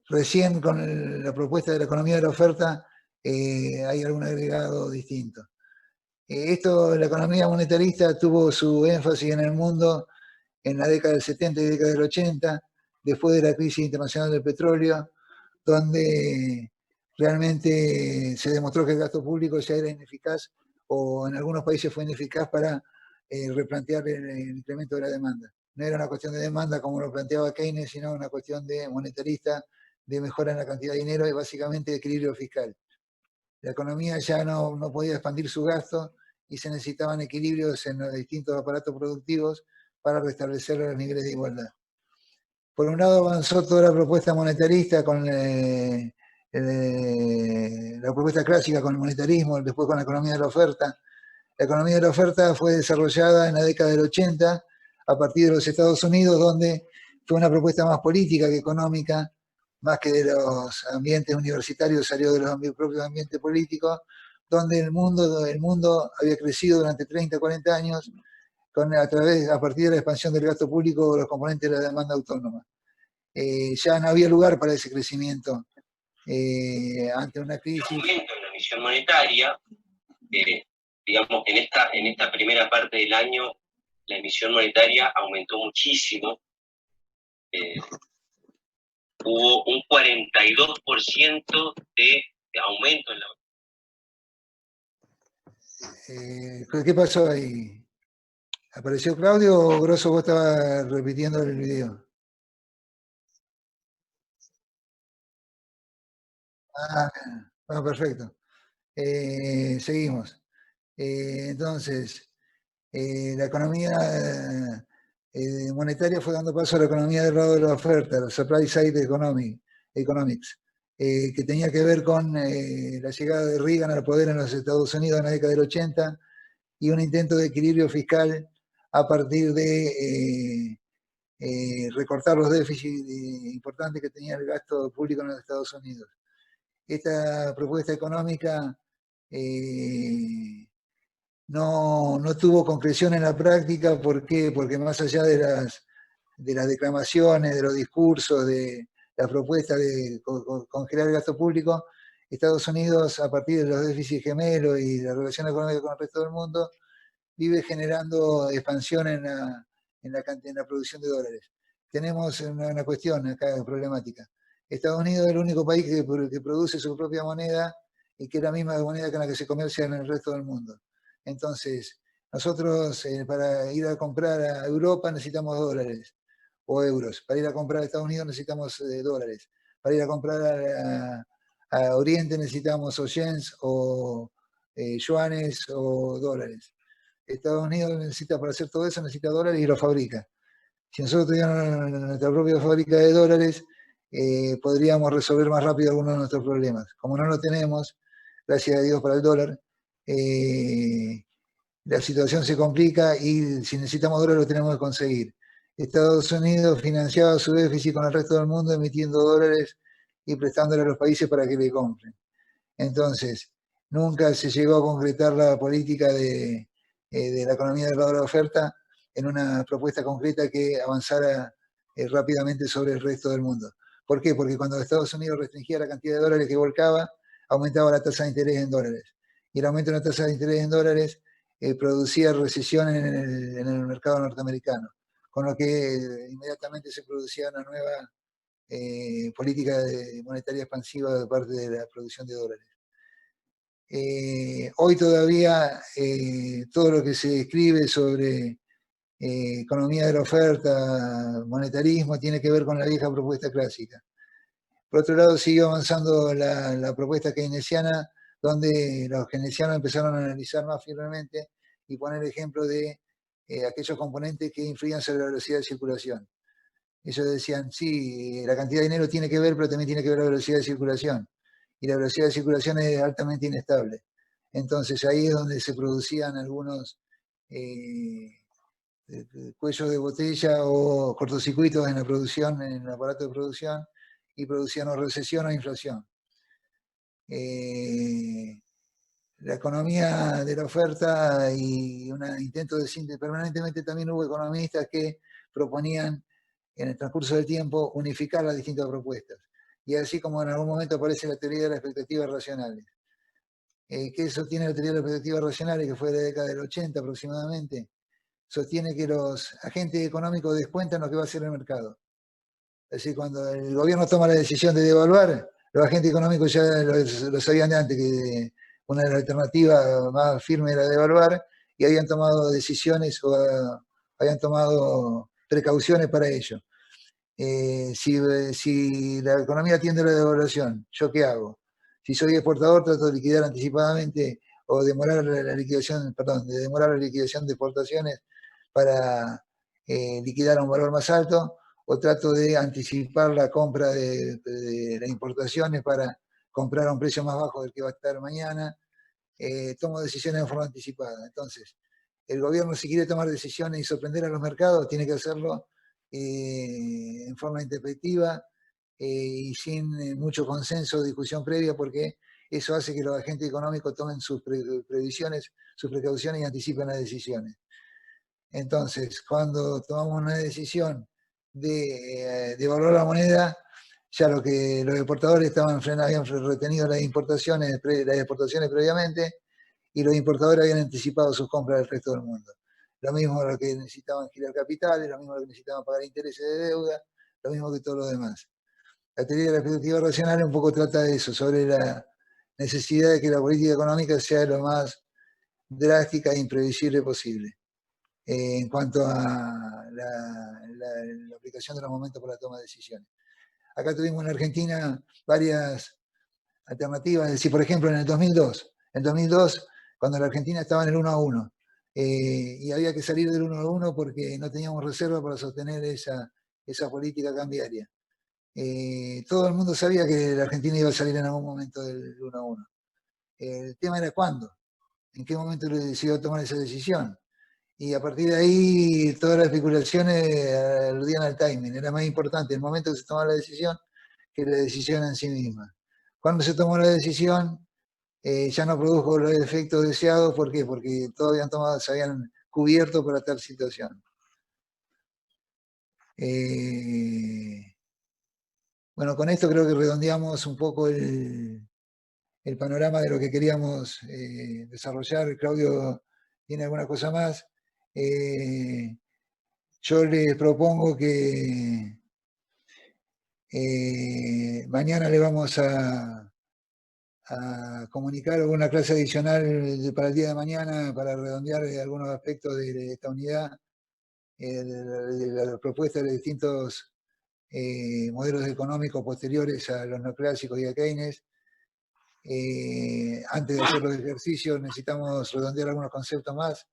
Recién con la propuesta de la economía de la oferta hay algún agregado distinto. La economía monetarista tuvo su énfasis en el mundo en la década del 70 y década del 80, después de la crisis internacional del petróleo, donde realmente se demostró que el gasto público ya era ineficaz o en algunos países fue ineficaz para replantear el incremento de la demanda. No era una cuestión de demanda como lo planteaba Keynes, sino una cuestión de monetarista, de mejora en la cantidad de dinero y básicamente de equilibrio fiscal. La economía ya no podía expandir su gasto y se necesitaban equilibrios en los distintos aparatos productivos para restablecer los niveles de igualdad. Por un lado avanzó toda la propuesta monetarista con la propuesta clásica con el monetarismo, después con la economía de la oferta. La economía de la oferta fue desarrollada en la década del 80 a partir de los Estados Unidos, donde fue una propuesta más política que económica, más que de los ambientes universitarios, salió de los propios ambientes políticos, donde el mundo había crecido durante 30, 40 años a partir de la expansión del gasto público, los componentes de la demanda autónoma. Ya no había lugar para ese crecimiento ante una crisis. En la emisión monetaria, digamos, en esta primera parte del año, la emisión monetaria aumentó muchísimo. Hubo un 42% de aumento en la... ¿Qué pasó ahí? ¿Apareció Claudio o Grosso vos estabas repitiendo el video? Bueno, perfecto. Seguimos. Entonces, la economía monetaria fue dando paso a la economía del lado de la oferta, la supply side economics, que tenía que ver con la llegada de Reagan al poder en los Estados Unidos en la década del 80 y un intento de equilibrio fiscal a partir de recortar los déficits importantes que tenía el gasto público en los Estados Unidos. Esta propuesta económica no tuvo concreción en la práctica. ¿Por qué? Porque más allá de las declamaciones, de los discursos, de la propuesta de congelar el gasto público, Estados Unidos, a partir de los déficits gemelos y la relación económica con el resto del mundo, vive generando expansión en la producción de dólares. Tenemos una cuestión acá problemática. Estados Unidos es el único país que produce su propia moneda y que es la misma moneda con la que se comercia en el resto del mundo. Entonces, nosotros para ir a comprar a Europa necesitamos dólares o euros. Para ir a comprar a Estados Unidos necesitamos dólares. Para ir a comprar a Oriente necesitamos o yens o yuanes o dólares. Estados Unidos necesita, para hacer todo eso, necesita dólares y lo fabrica. Si nosotros tuviéramos nuestra propia fábrica de dólares, podríamos resolver más rápido algunos de nuestros problemas. Como no lo tenemos, gracias a Dios para el dólar, la situación se complica y si necesitamos dólares lo tenemos que conseguir. Estados Unidos financiaba su déficit con el resto del mundo emitiendo dólares y prestándole a los países para que le compren. Entonces, nunca se llegó a concretar la política de la economía del lado de la oferta en una propuesta concreta que avanzara rápidamente sobre el resto del mundo. ¿Por qué? Porque cuando Estados Unidos restringía la cantidad de dólares que volcaba, aumentaba la tasa de interés en dólares. Y el aumento de la tasa de interés en dólares producía recesión en el mercado norteamericano, con lo que inmediatamente se producía una nueva política monetaria expansiva de parte de la producción de dólares. Hoy todavía todo lo que se escribe sobre economía de la oferta, monetarismo, tiene que ver con la vieja propuesta clásica. Por otro lado, siguió avanzando la propuesta keynesiana, donde los keynesianos empezaron a analizar más firmemente y poner ejemplo de aquellos componentes que influyen sobre la velocidad de circulación. Ellos decían, sí, la cantidad de dinero tiene que ver, pero también tiene que ver la velocidad de circulación. Y la velocidad de circulación es altamente inestable. Entonces ahí es donde se producían algunos cuellos de botella o cortocircuitos en la producción, en el aparato de producción, y producían o recesión o inflación. La economía de la oferta y un intento de síntesis, permanentemente también hubo economistas que proponían en el transcurso del tiempo unificar las distintas propuestas. Y así como en algún momento aparece la teoría de las expectativas racionales. ¿Qué sostiene la teoría de las expectativas racionales, que fue de la década del 80 aproximadamente? Sostiene que los agentes económicos descuentan lo que va a hacer el mercado. Es decir, cuando el gobierno toma la decisión de devaluar, los agentes económicos ya lo sabían de antes, que una de las alternativas más firmes era devaluar, y habían tomado decisiones o habían tomado precauciones para ello. Si la economía tiende a la devaluación, ¿yo qué hago? Si soy exportador, trato de liquidar anticipadamente o demorar la liquidación, de demorar la liquidación de exportaciones para liquidar a un valor más alto, o trato de anticipar la compra de las importaciones para comprar a un precio más bajo del que va a estar mañana. Tomo decisiones de forma anticipada. Entonces, el gobierno, si quiere tomar decisiones y sorprender a los mercados, tiene que hacerlo en forma intempestiva y sin mucho consenso o discusión previa, porque eso hace que los agentes económicos tomen sus previsiones, sus precauciones y anticipen las decisiones. Entonces, cuando tomamos una decisión de valorar la moneda, ya los exportadores habían retenido las exportaciones previamente, y los importadores habían anticipado sus compras del resto del mundo. Lo mismo lo que necesitaban girar capitales, lo mismo lo que necesitaban pagar intereses de deuda, lo mismo que todo lo demás. La teoría de la perspectiva racional un poco trata de eso, sobre la necesidad de que la política económica sea lo más drástica e imprevisible posible en cuanto a la aplicación de los momentos para la toma de decisiones. Acá tuvimos en Argentina varias alternativas, es decir, por ejemplo, en el 2002, cuando la Argentina estaba en el 1-1, y había que salir del 1-1 porque no teníamos reserva para sostener esa política cambiaria. Todo el mundo sabía que la Argentina iba a salir en algún momento del 1-1. El tema era cuándo, en qué momento le decidió tomar esa decisión. Y a partir de ahí todas las especulaciones aludían al timing. Era más importante el momento que se tomaba la decisión que la decisión en sí misma. Cuando se tomó la decisión, ya no produjo los efectos deseados. ¿Por qué? Porque todos se habían cubierto para tal situación. Bueno, con esto creo que redondeamos un poco el panorama de lo que queríamos desarrollar. Claudio tiene alguna cosa más. Yo les propongo que mañana le vamos a comunicar alguna clase adicional para el día de mañana para redondear algunos aspectos de esta unidad, de la propuesta de distintos modelos económicos posteriores a los neoclásicos y a Keynes. Antes de hacer los ejercicios necesitamos redondear algunos conceptos más,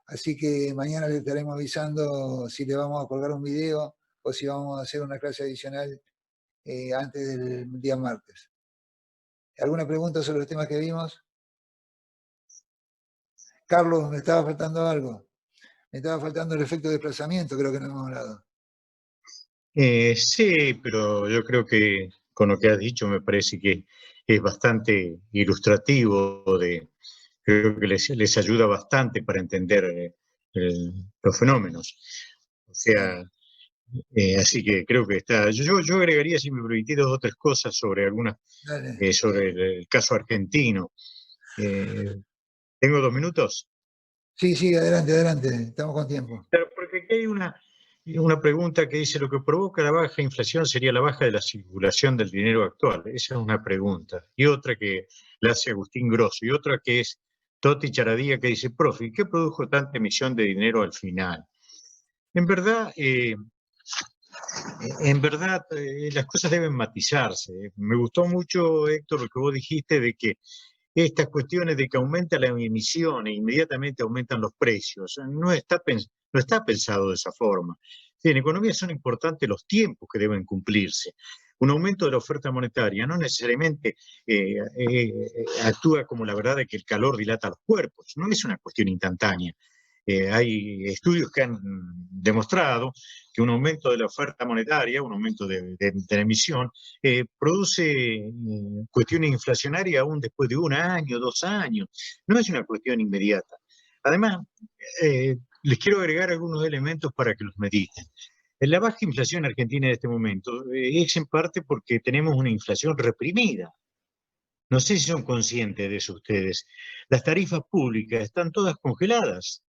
así que mañana le estaremos avisando si le vamos a colgar un video o si vamos a hacer una clase adicional antes del día martes. ¿Alguna pregunta sobre los temas que vimos? Carlos, me estaba faltando algo. Me estaba faltando el efecto de desplazamiento, creo que no hemos hablado. Sí, pero yo creo que con lo que has dicho me parece que es bastante ilustrativo, creo que les ayuda bastante para entender los fenómenos. O sea, así que creo que está. Yo agregaría, si me permitís, 2 o 3 cosas sobre sobre el caso argentino. ¿Tengo 2 minutos? Sí, adelante, estamos con tiempo. Claro, porque aquí hay una pregunta que dice: lo que provoca la baja inflación sería la baja de la circulación del dinero actual. Esa es una pregunta. Y otra que la hace Agustín Grosso, y otra que es Toti Charadía, que dice: profe, ¿qué produjo tanta emisión de dinero al final? En verdad, las cosas deben matizarse. Me gustó mucho, Héctor, lo que vos dijiste de que estas cuestiones de que aumenta la emisión e inmediatamente aumentan los precios, no está pensado de esa forma. En economía son importantes los tiempos que deben cumplirse. Un aumento de la oferta monetaria no necesariamente actúa como la verdad de que el calor dilata los cuerpos, no es una cuestión instantánea. Hay estudios que han demostrado que un aumento de la oferta monetaria, un aumento de la emisión, produce cuestiones inflacionarias aún después de 1 año, 2 años. No es una cuestión inmediata. Además, les quiero agregar algunos elementos para que los mediten. La baja inflación argentina en este momento es en parte porque tenemos una inflación reprimida. No sé si son conscientes de eso ustedes. Las tarifas públicas están todas congeladas.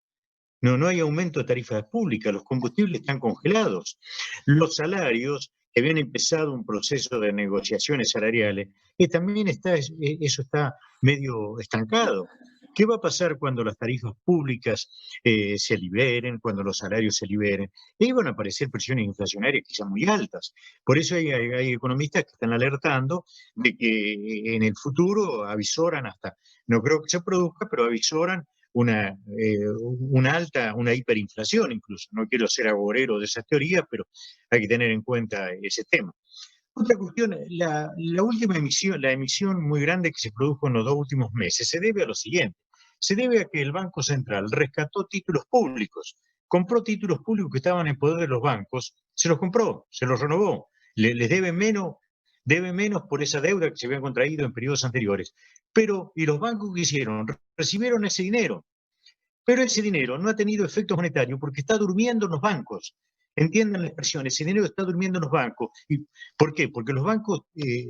No hay aumento de tarifas públicas, los combustibles están congelados. Los salarios, que habían empezado un proceso de negociaciones salariales, también eso está medio estancado. ¿Qué va a pasar cuando las tarifas públicas se liberen, cuando los salarios se liberen? Ahí van a aparecer presiones inflacionarias quizás muy altas. Por eso hay economistas que están alertando de que en el futuro avisoran no creo que se produzca, pero avisoran una hiperinflación incluso. No quiero ser agorero de esa teoría, pero hay que tener en cuenta ese tema. Otra cuestión, la última emisión, la emisión muy grande que se produjo en los 2 últimos meses, se debe a lo siguiente. se debe a que el Banco Central rescató títulos públicos, compró títulos públicos que estaban en poder de los bancos, se los compró, se los renovó, les debe menos por esa deuda que se habían contraído en periodos anteriores. Pero, ¿y los bancos qué hicieron? Recibieron ese dinero. Pero ese dinero no ha tenido efectos monetarios porque está durmiendo en los bancos. Entiendan la expresión, ese dinero está durmiendo en los bancos. ¿Y por qué? Porque los bancos, ¿qué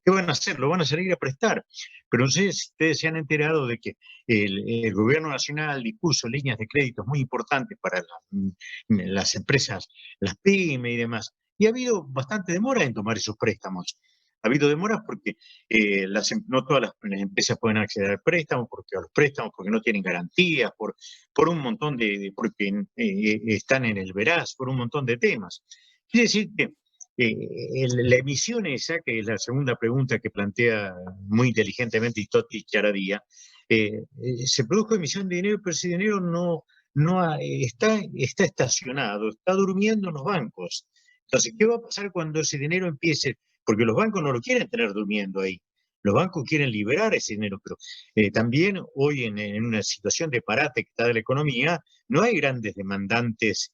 van a hacer? Lo van a salir a prestar. Pero no sé si ustedes se han enterado de que el gobierno nacional dispuso líneas de créditos muy importantes para las empresas, las pymes y demás. Y ha habido bastante demora en tomar esos préstamos. Ha habido demoras porque no todas las empresas pueden acceder al préstamo, porque a los préstamos, porque no tienen garantías, por un montón porque están en el veraz, por un montón de temas. Quiere decir que la emisión esa, que es la segunda pregunta que plantea muy inteligentemente Totti Charadía, se produjo emisión de dinero, pero ese dinero está estacionado, está durmiendo en los bancos. Entonces, ¿qué va a pasar cuando ese dinero empiece? Porque los bancos no lo quieren tener durmiendo ahí. Los bancos quieren liberar ese dinero, pero también hoy en una situación de parate que está de la economía, no hay grandes demandantes,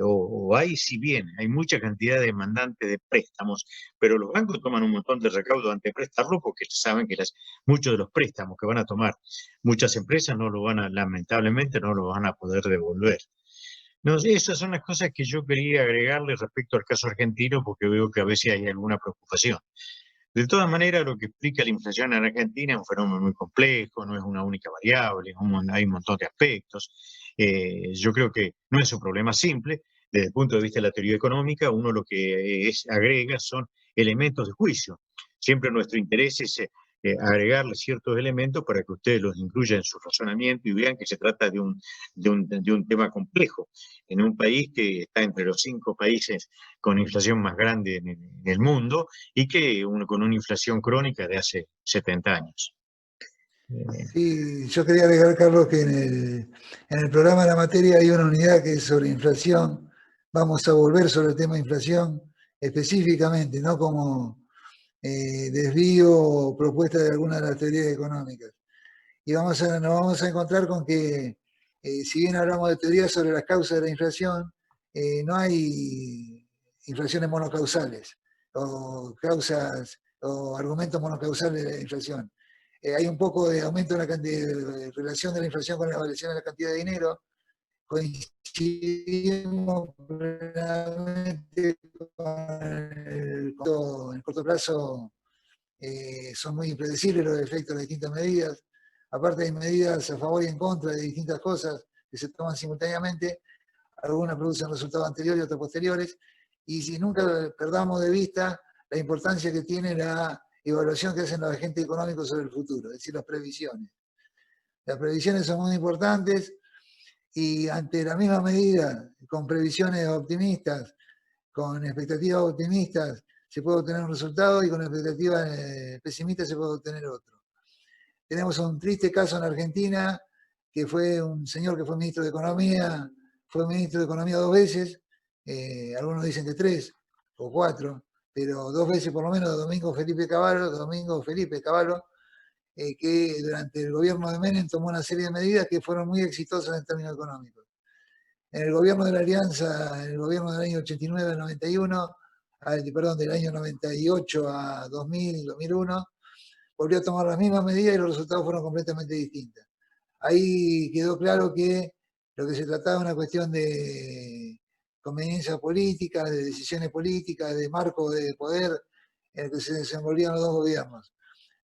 o hay, si bien, hay mucha cantidad de demandantes de préstamos, pero los bancos toman un montón de recaudo antes de prestarlo porque saben que muchos de los préstamos que van a tomar muchas empresas lamentablemente no lo van a poder devolver. No, esas son las cosas que yo quería agregarle respecto al caso argentino, porque veo que a veces hay alguna preocupación. De todas maneras, lo que explica la inflación en Argentina es un fenómeno muy complejo, no es una única variable, hay un montón de aspectos. Yo creo que no es un problema simple. Desde el punto de vista de la teoría económica, uno lo que agrega son elementos de juicio. Siempre nuestro interés es agregarle ciertos elementos para que ustedes los incluyan en su razonamiento y vean que se trata de un tema complejo, en un país que está entre los 5 países con inflación más grande en el mundo y con una inflación crónica de hace 70 años. Sí, yo quería agregar, Carlos, que en el programa de la materia hay una unidad que es sobre inflación. Vamos a volver sobre el tema de inflación específicamente, no como desvío o propuesta de alguna de las teorías económicas. Y nos vamos a encontrar con que, si bien hablamos de teorías sobre las causas de la inflación, no hay inflaciones monocausales o causas o argumentos monocausales de la inflación. Hay un poco de aumento de relación de la inflación con la variación de la cantidad de dinero. Coincidimos plenamente en el corto plazo. Son muy impredecibles los efectos de las distintas medidas. Aparte hay medidas a favor y en contra de distintas cosas que se toman simultáneamente. Algunas producen resultados anteriores y otras posteriores. Y si nunca perdamos de vista la importancia que tiene la evaluación que hacen los agentes económicos sobre el futuro, es decir, las previsiones. Las previsiones son muy importantes y ante la misma medida, con previsiones optimistas, con expectativas optimistas, se puede obtener un resultado y con expectativas pesimistas se puede obtener otro. Tenemos un triste caso en Argentina, que fue un señor que fue ministro de Economía 2 veces, algunos dicen que 3 o 4, pero 2 veces por lo menos, Domingo Felipe Cavallo, que durante el gobierno de Menem tomó una serie de medidas que fueron muy exitosas en términos económicos. En el gobierno de la Alianza, en el gobierno del año 89 al 91, del año 98 a 2000, 2001, volvió a tomar las mismas medidas y los resultados fueron completamente distintos. Ahí quedó claro que lo que se trataba de una cuestión de conveniencia política, de decisiones políticas, de marco de poder en el que se desenvolvían los dos gobiernos.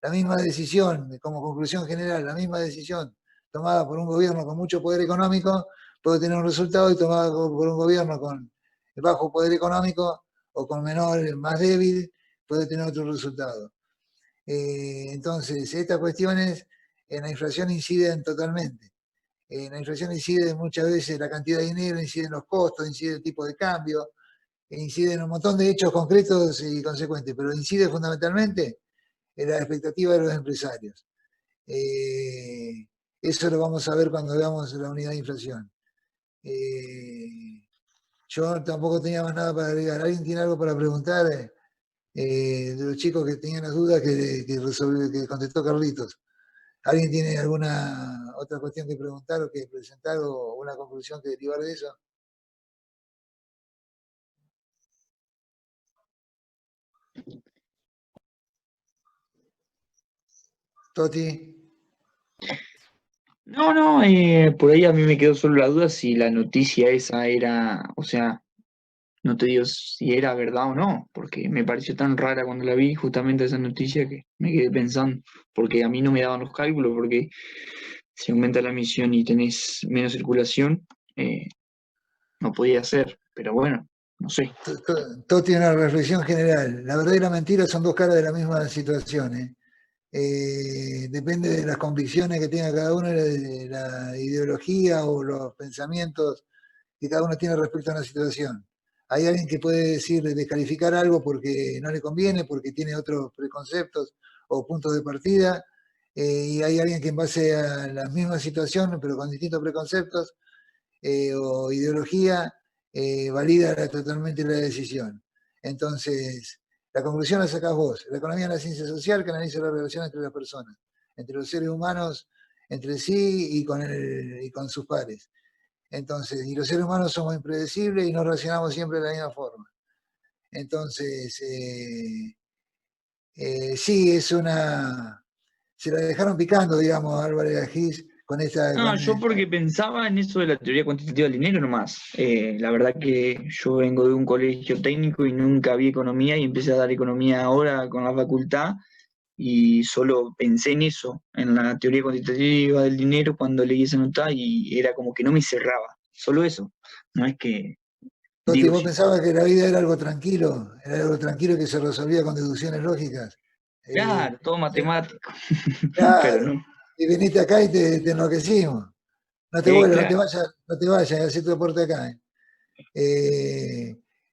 La misma decisión, como conclusión general, la misma decisión tomada por un gobierno con mucho poder económico puede tener un resultado y tomada por un gobierno con bajo poder económico o con menor, más débil, puede tener otro resultado. Entonces, estas cuestiones en la inflación inciden totalmente. En la inflación incide muchas veces la cantidad de dinero, inciden los costos, incide el tipo de cambio, inciden un montón de hechos concretos y consecuentes, pero incide fundamentalmente en la expectativa de los empresarios. Eso lo vamos a ver cuando veamos la unidad de inflación. Yo tampoco tenía más nada para agregar. ¿Alguien tiene algo para preguntar de los chicos que tenían las dudas que contestó Carlitos? ¿Alguien tiene alguna otra cuestión que preguntar o que presentar o una conclusión que derivar de eso? Toti. No, por ahí a mí me quedó solo la duda si la noticia esa era, o sea, no te digo si era verdad o no, porque me pareció tan rara cuando la vi, justamente esa noticia, que me quedé pensando, porque a mí no me daban los cálculos, porque si aumenta la emisión y tenés menos circulación, no podía ser, pero bueno, no sé. Toti, una reflexión general. La verdad y la mentira son dos caras de la misma situación, ¿eh? Depende de las convicciones que tenga cada uno, de la ideología o los pensamientos que cada uno tiene respecto a una situación. Hay alguien que puede decir, descalificar algo porque no le conviene, porque tiene otros preconceptos o puntos de partida, y hay alguien que en base a las mismas situaciones, pero con distintos preconceptos o ideología, valida totalmente la decisión. Entonces, la conclusión la sacás vos. La economía es la ciencia social que analiza la relación entre las personas, entre los seres humanos, entre sí y con sus pares. Entonces, y los seres humanos somos impredecibles y nos relacionamos siempre de la misma forma. Entonces, sí, es una... Se la dejaron picando, digamos, a Álvarez Agis con esta... No, yo porque pensaba en eso de la teoría cuantitativa del dinero nomás. La verdad que yo vengo de un colegio técnico y nunca vi economía y empecé a dar economía ahora con la facultad y solo pensé en eso, en la teoría cuantitativa del dinero cuando leí esa nota y era como que no me cerraba, solo eso. No es que Toti, digo, vos pensabas que la vida era algo tranquilo que se resolvía con deducciones lógicas. claro, todo matemático, pero Claro, no. y viniste acá y te enloquecimos. No te vuelvas, Claro. no te vayas, hacé tu aporte acá.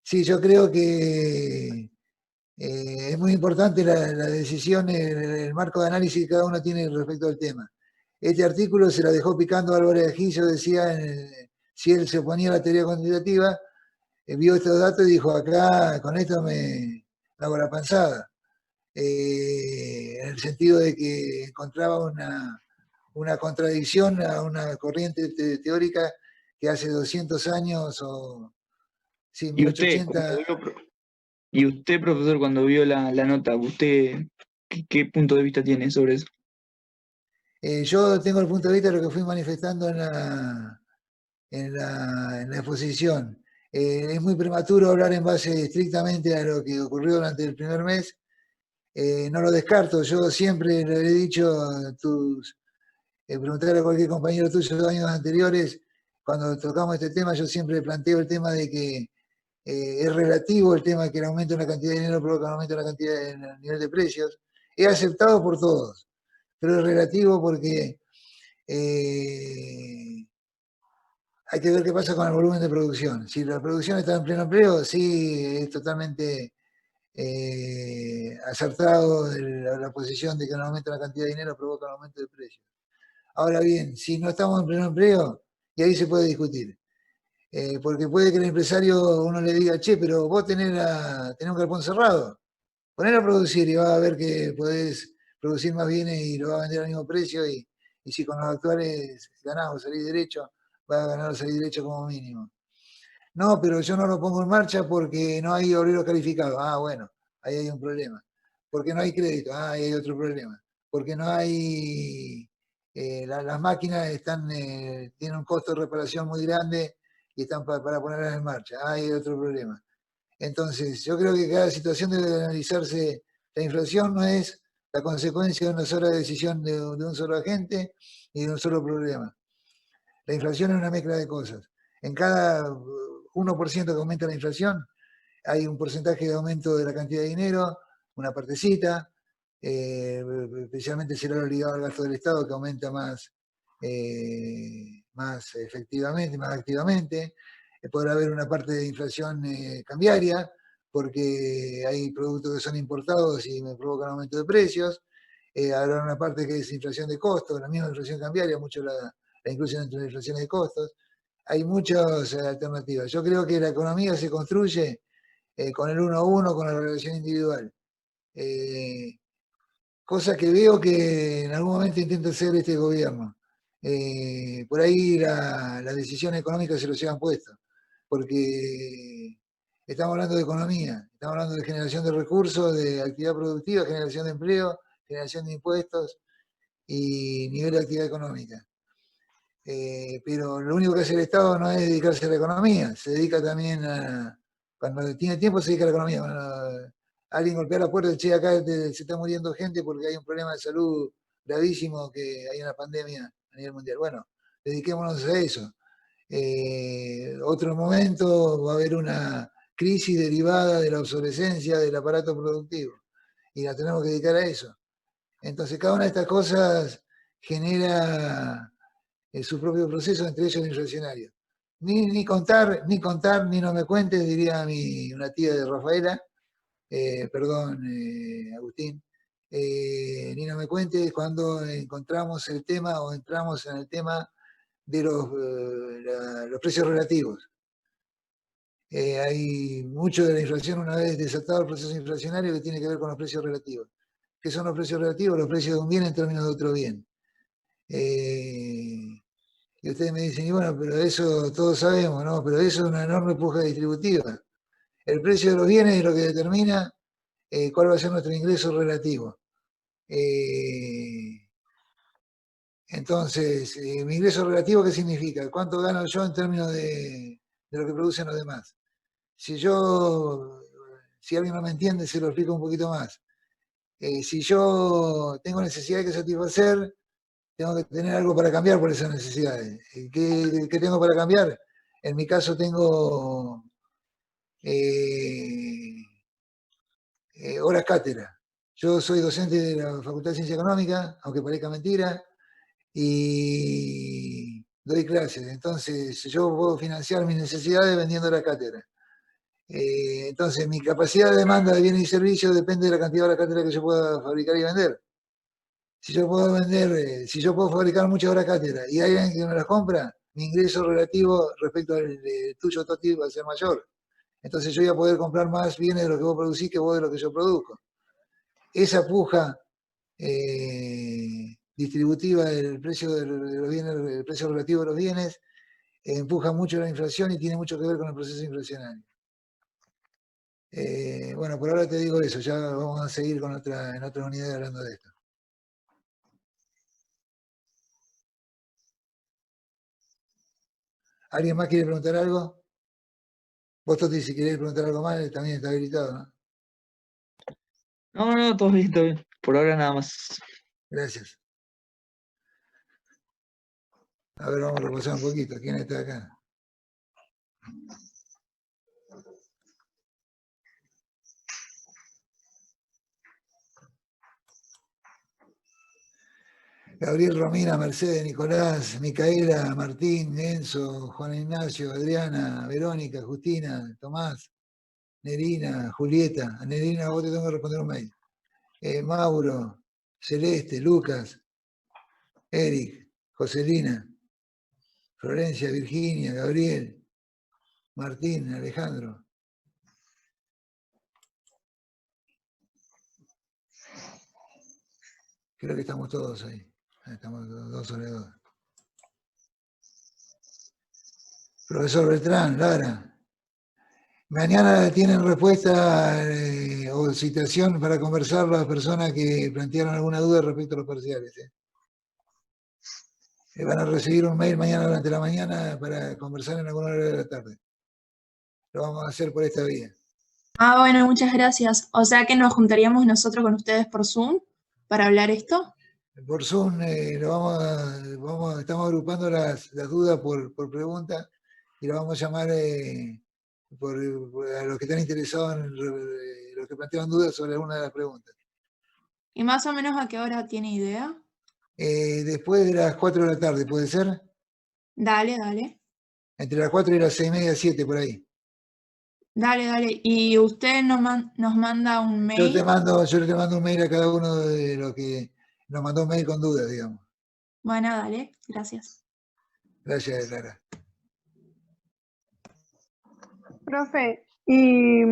Sí, yo creo que es muy importante la decisión, el marco de análisis que cada uno tiene respecto al tema. Este artículo se la dejó picando Álvarez Agillo, decía, si él se oponía a la teoría cuantitativa, vio estos datos y dijo, acá con esto me hago la panzada. En el sentido de que encontraba una contradicción a una corriente teórica que hace 200 años o sí, Y usted, cuando 1880. vio, y usted, profesor, cuando vio la nota, ¿usted qué punto de vista tiene sobre eso? Yo tengo el punto de vista de lo que fui manifestando en la exposición. Es muy prematuro hablar en base estrictamente a lo que ocurrió durante el primer mes. No lo descarto, yo siempre le he dicho a preguntar a cualquier compañero tuyo de años anteriores, cuando tocamos este tema, yo siempre planteo el tema de que es relativo el tema que el aumento en la cantidad de dinero provoca un aumento en la cantidad en el nivel de precios. Es aceptado por todos, pero es relativo porque hay que ver qué pasa con el volumen de producción. Si la producción está en pleno empleo, sí, es totalmente acertado la posición de que un aumento en la cantidad de dinero provoca un aumento de precios. Ahora bien, si no estamos en pleno empleo, y ahí se puede discutir. Porque puede que el empresario uno le diga, che, pero vos tenés un galpón cerrado, ponelo a producir y vas a ver que podés producir más bienes y lo vas a vender al mismo precio y si con los actuales ganás o salís derecho, vas a ganar o salir derecho como mínimo. No, pero yo no lo pongo en marcha porque no hay obreros calificados. Ah, bueno, ahí hay un problema. Porque no hay crédito. Ah, ahí hay otro problema. Porque no hay... las máquinas tienen un costo de reparación muy grande y están para ponerlas en marcha. Ah, ahí hay otro problema. Entonces, yo creo que cada situación debe analizarse. La inflación no es la consecuencia de una sola decisión de un solo agente y de un solo problema. La inflación es una mezcla de cosas. En cada 1% que aumenta la inflación, hay un porcentaje de aumento de la cantidad de dinero, una partecita, especialmente será ligado al gasto del Estado que aumenta más efectivamente, más activamente. Podrá haber una parte de inflación cambiaria, porque hay productos que son importados y me provocan aumento de precios. Habrá una parte que es inflación de costos, la misma inflación cambiaria, mucho la inclusión entre las inflaciones de costos. Hay muchas alternativas. Yo creo que la economía se construye con el uno a uno, con la relación individual. Cosa que veo que en algún momento intenta hacer este gobierno. Por ahí la decisión económica se lo llevan puesto, porque estamos hablando de economía, estamos hablando de generación de recursos, de actividad productiva, generación de empleo, generación de impuestos y nivel de actividad económica. Pero lo único que hace el Estado no es dedicarse a la economía, se dedica también a, cuando tiene tiempo se dedica a la economía. Cuando alguien golpea la puerta y dice, acá se está muriendo gente porque hay un problema de salud gravísimo, que hay una pandemia a nivel mundial. Bueno, dediquémonos a eso. Otro momento va a haber una crisis derivada de la obsolescencia del aparato productivo y la tenemos que dedicar a eso. Entonces cada una de estas cosas genera su propio proceso, entre ellos el inflacionario. Ni contar, ni no me cuentes, diría una tía de Rafaela, perdón, Agustín, ni no me cuentes cuando encontramos el tema o entramos en el tema de los precios relativos. Hay mucho de la inflación, una vez desatado el proceso inflacionario, que tiene que ver con los precios relativos. ¿Qué son los precios relativos? Los precios de un bien en términos de otro bien. Y ustedes me dicen, y bueno, pero eso todos sabemos, ¿no? Pero eso es una enorme puja distributiva. El precio de los bienes es lo que determina cuál va a ser nuestro ingreso relativo. Entonces, mi ingreso relativo, ¿qué significa? ¿Cuánto gano yo en términos de lo que producen los demás? Si alguien no me entiende, se lo explico un poquito más. Si yo tengo necesidades que satisfacer, tengo que tener algo para cambiar por esas necesidades. ¿Qué tengo para cambiar? En mi caso tengo horas cátedra. Yo soy docente de la Facultad de Ciencia Económica, aunque parezca mentira, y doy clases. Entonces yo puedo financiar mis necesidades vendiendo la cátedra. Entonces mi capacidad de demanda de bienes y servicios depende de la cantidad de la cátedra que yo pueda fabricar y vender. Si yo puedo vender, si yo puedo fabricar muchas horas cátedra y hay alguien que me las compra, mi ingreso relativo respecto al tuyo, Toti, va a ser mayor. Entonces yo voy a poder comprar más bienes de lo que vos producís que vos de lo que yo produzco. Esa puja distributiva del precio de los bienes, el precio relativo de los bienes, empuja mucho la inflación y tiene mucho que ver con el proceso inflacionario. Bueno, por ahora te digo eso, ya vamos a seguir con en otra unidad hablando de esto. ¿Alguien más quiere preguntar algo? Vos, Toti, si querés preguntar algo más, también está habilitado, ¿no? No, todo bien, todo bien. Por ahora nada más. Gracias. A ver, vamos a repasar un poquito. ¿Quién está acá? Gabriel, Romina, Mercedes, Nicolás, Micaela, Martín, Enzo, Juan Ignacio, Adriana, Verónica, Justina, Tomás, Nerina, Julieta. A Nerina, vos te tengo que responder un mail. Mauro, Celeste, Lucas, Eric, Joselina, Florencia, Virginia, Gabriel, Martín, Alejandro. Creo que estamos todos ahí. Estamos 2 sobre 2. Profesor Beltrán, Lara. Mañana tienen respuesta o citación para conversar las personas que plantearon alguna duda respecto a los parciales. Van a recibir un mail mañana durante la mañana para conversar en alguna hora de la tarde. Lo vamos a hacer por esta vía. Ah, bueno, muchas gracias. O sea que nos juntaríamos nosotros con ustedes por Zoom para hablar esto. Por Zoom estamos agrupando las dudas por pregunta y lo vamos a llamar a los que están interesados en los que plantean dudas sobre alguna de las preguntas. ¿Y más o menos a qué hora tiene idea? Después de las 4 de la tarde, ¿puede ser? Dale, dale. Entre las 4 y las 6:30, 7, por ahí. Dale, dale. ¿Y usted nos manda un mail? Yo le mando un mail a cada uno de los que nos mandó un mail con dudas, digamos. Bueno, dale. Gracias. Gracias, Lara. Profe, y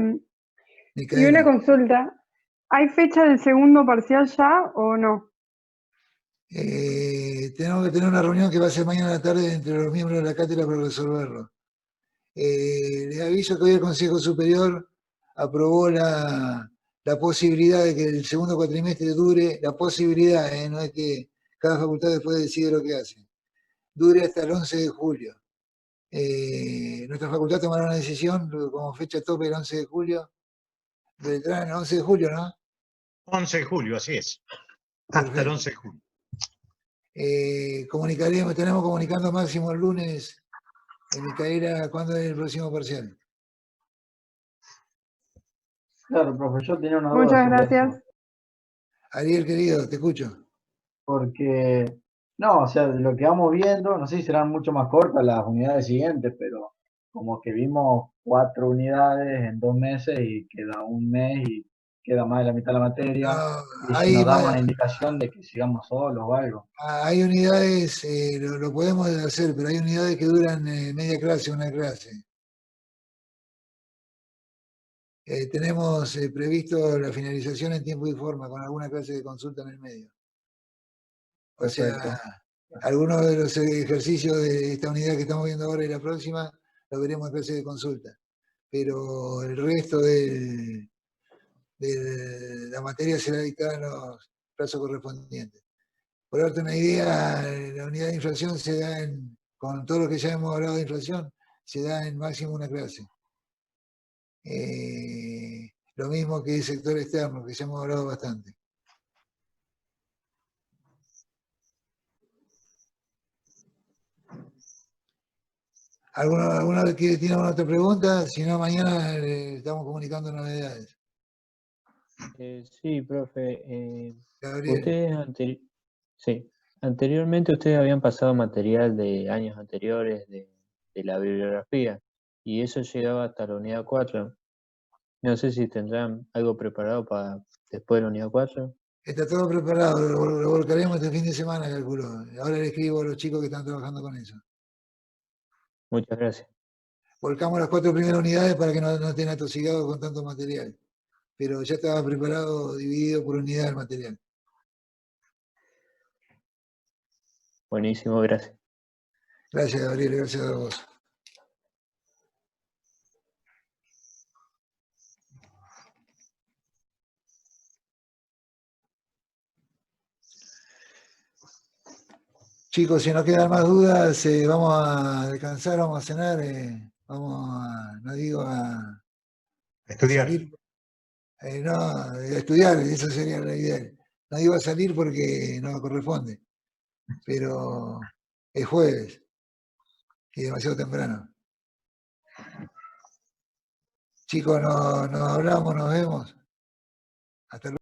Micaela. una consulta. ¿Hay fecha del segundo parcial ya o no? Tenemos que tener una reunión que va a ser mañana a la tarde entre los miembros de la cátedra para resolverlo. Les aviso que hoy el Consejo Superior aprobó la posibilidad de que el segundo cuatrimestre dure, la posibilidad, no es que cada facultad después decide lo que hace, dure hasta el 11 de julio. Nuestra facultad tomará una decisión como fecha tope el 11 de julio. Beltrán, el 11 de julio, ¿no? 11 de julio, así es. Hasta el 11 de julio. Comunicaremos, estaremos comunicando máximo el lunes. Micaela, ¿cuándo es el próximo parcial? Claro, profe, yo tenía una duda Muchas sobre gracias. eso, Ariel, querido, te escucho. porque, no, o sea, de lo que vamos viendo, no sé si serán mucho más cortas las unidades siguientes, pero como que vimos 4 unidades en 2 meses y queda un mes y queda más de la mitad de la materia, No, y si nos da una indicación de que sigamos solos o algo. hay unidades, lo podemos hacer, pero hay unidades que duran media clase, una clase. Tenemos previsto la finalización en tiempo y forma, con alguna clase de consulta en el medio. O sea, Perfecto. algunos de los ejercicios de esta unidad que estamos viendo ahora y la próxima, lo veremos en clase de consulta. Pero el resto de la materia será dictada en los plazos correspondientes. Por darte una idea, la unidad de inflación se da con todo lo que ya hemos hablado de inflación, se da en máximo una clase. Lo mismo que el sector externo, que ya hemos hablado bastante. ¿Alguna que tiene alguna otra pregunta? Si no, mañana estamos comunicando novedades. Sí, profe. Gabriel. Ustedes sí, anteriormente ustedes habían pasado material de años anteriores de la bibliografía y eso llegaba hasta la unidad 4. No sé si tendrán algo preparado para después de la unidad 4. Está todo preparado, lo volcaremos este fin de semana, calculo. Ahora le escribo a los chicos que están trabajando con eso. Muchas gracias. Volcamos las 4 primeras unidades para que no estén atosigados con tanto material. Pero ya estaba preparado, dividido por unidad el material. Buenísimo, gracias. Gracias, Gabriel, gracias a vos. Chicos, si no quedan más dudas, vamos a descansar, vamos a cenar, vamos a, no digo a Estudiar. salir, no, a estudiar, eso sería la ideal. No digo a salir porque no corresponde, pero es jueves y demasiado temprano. Chicos, nos hablamos, nos vemos. Hasta luego.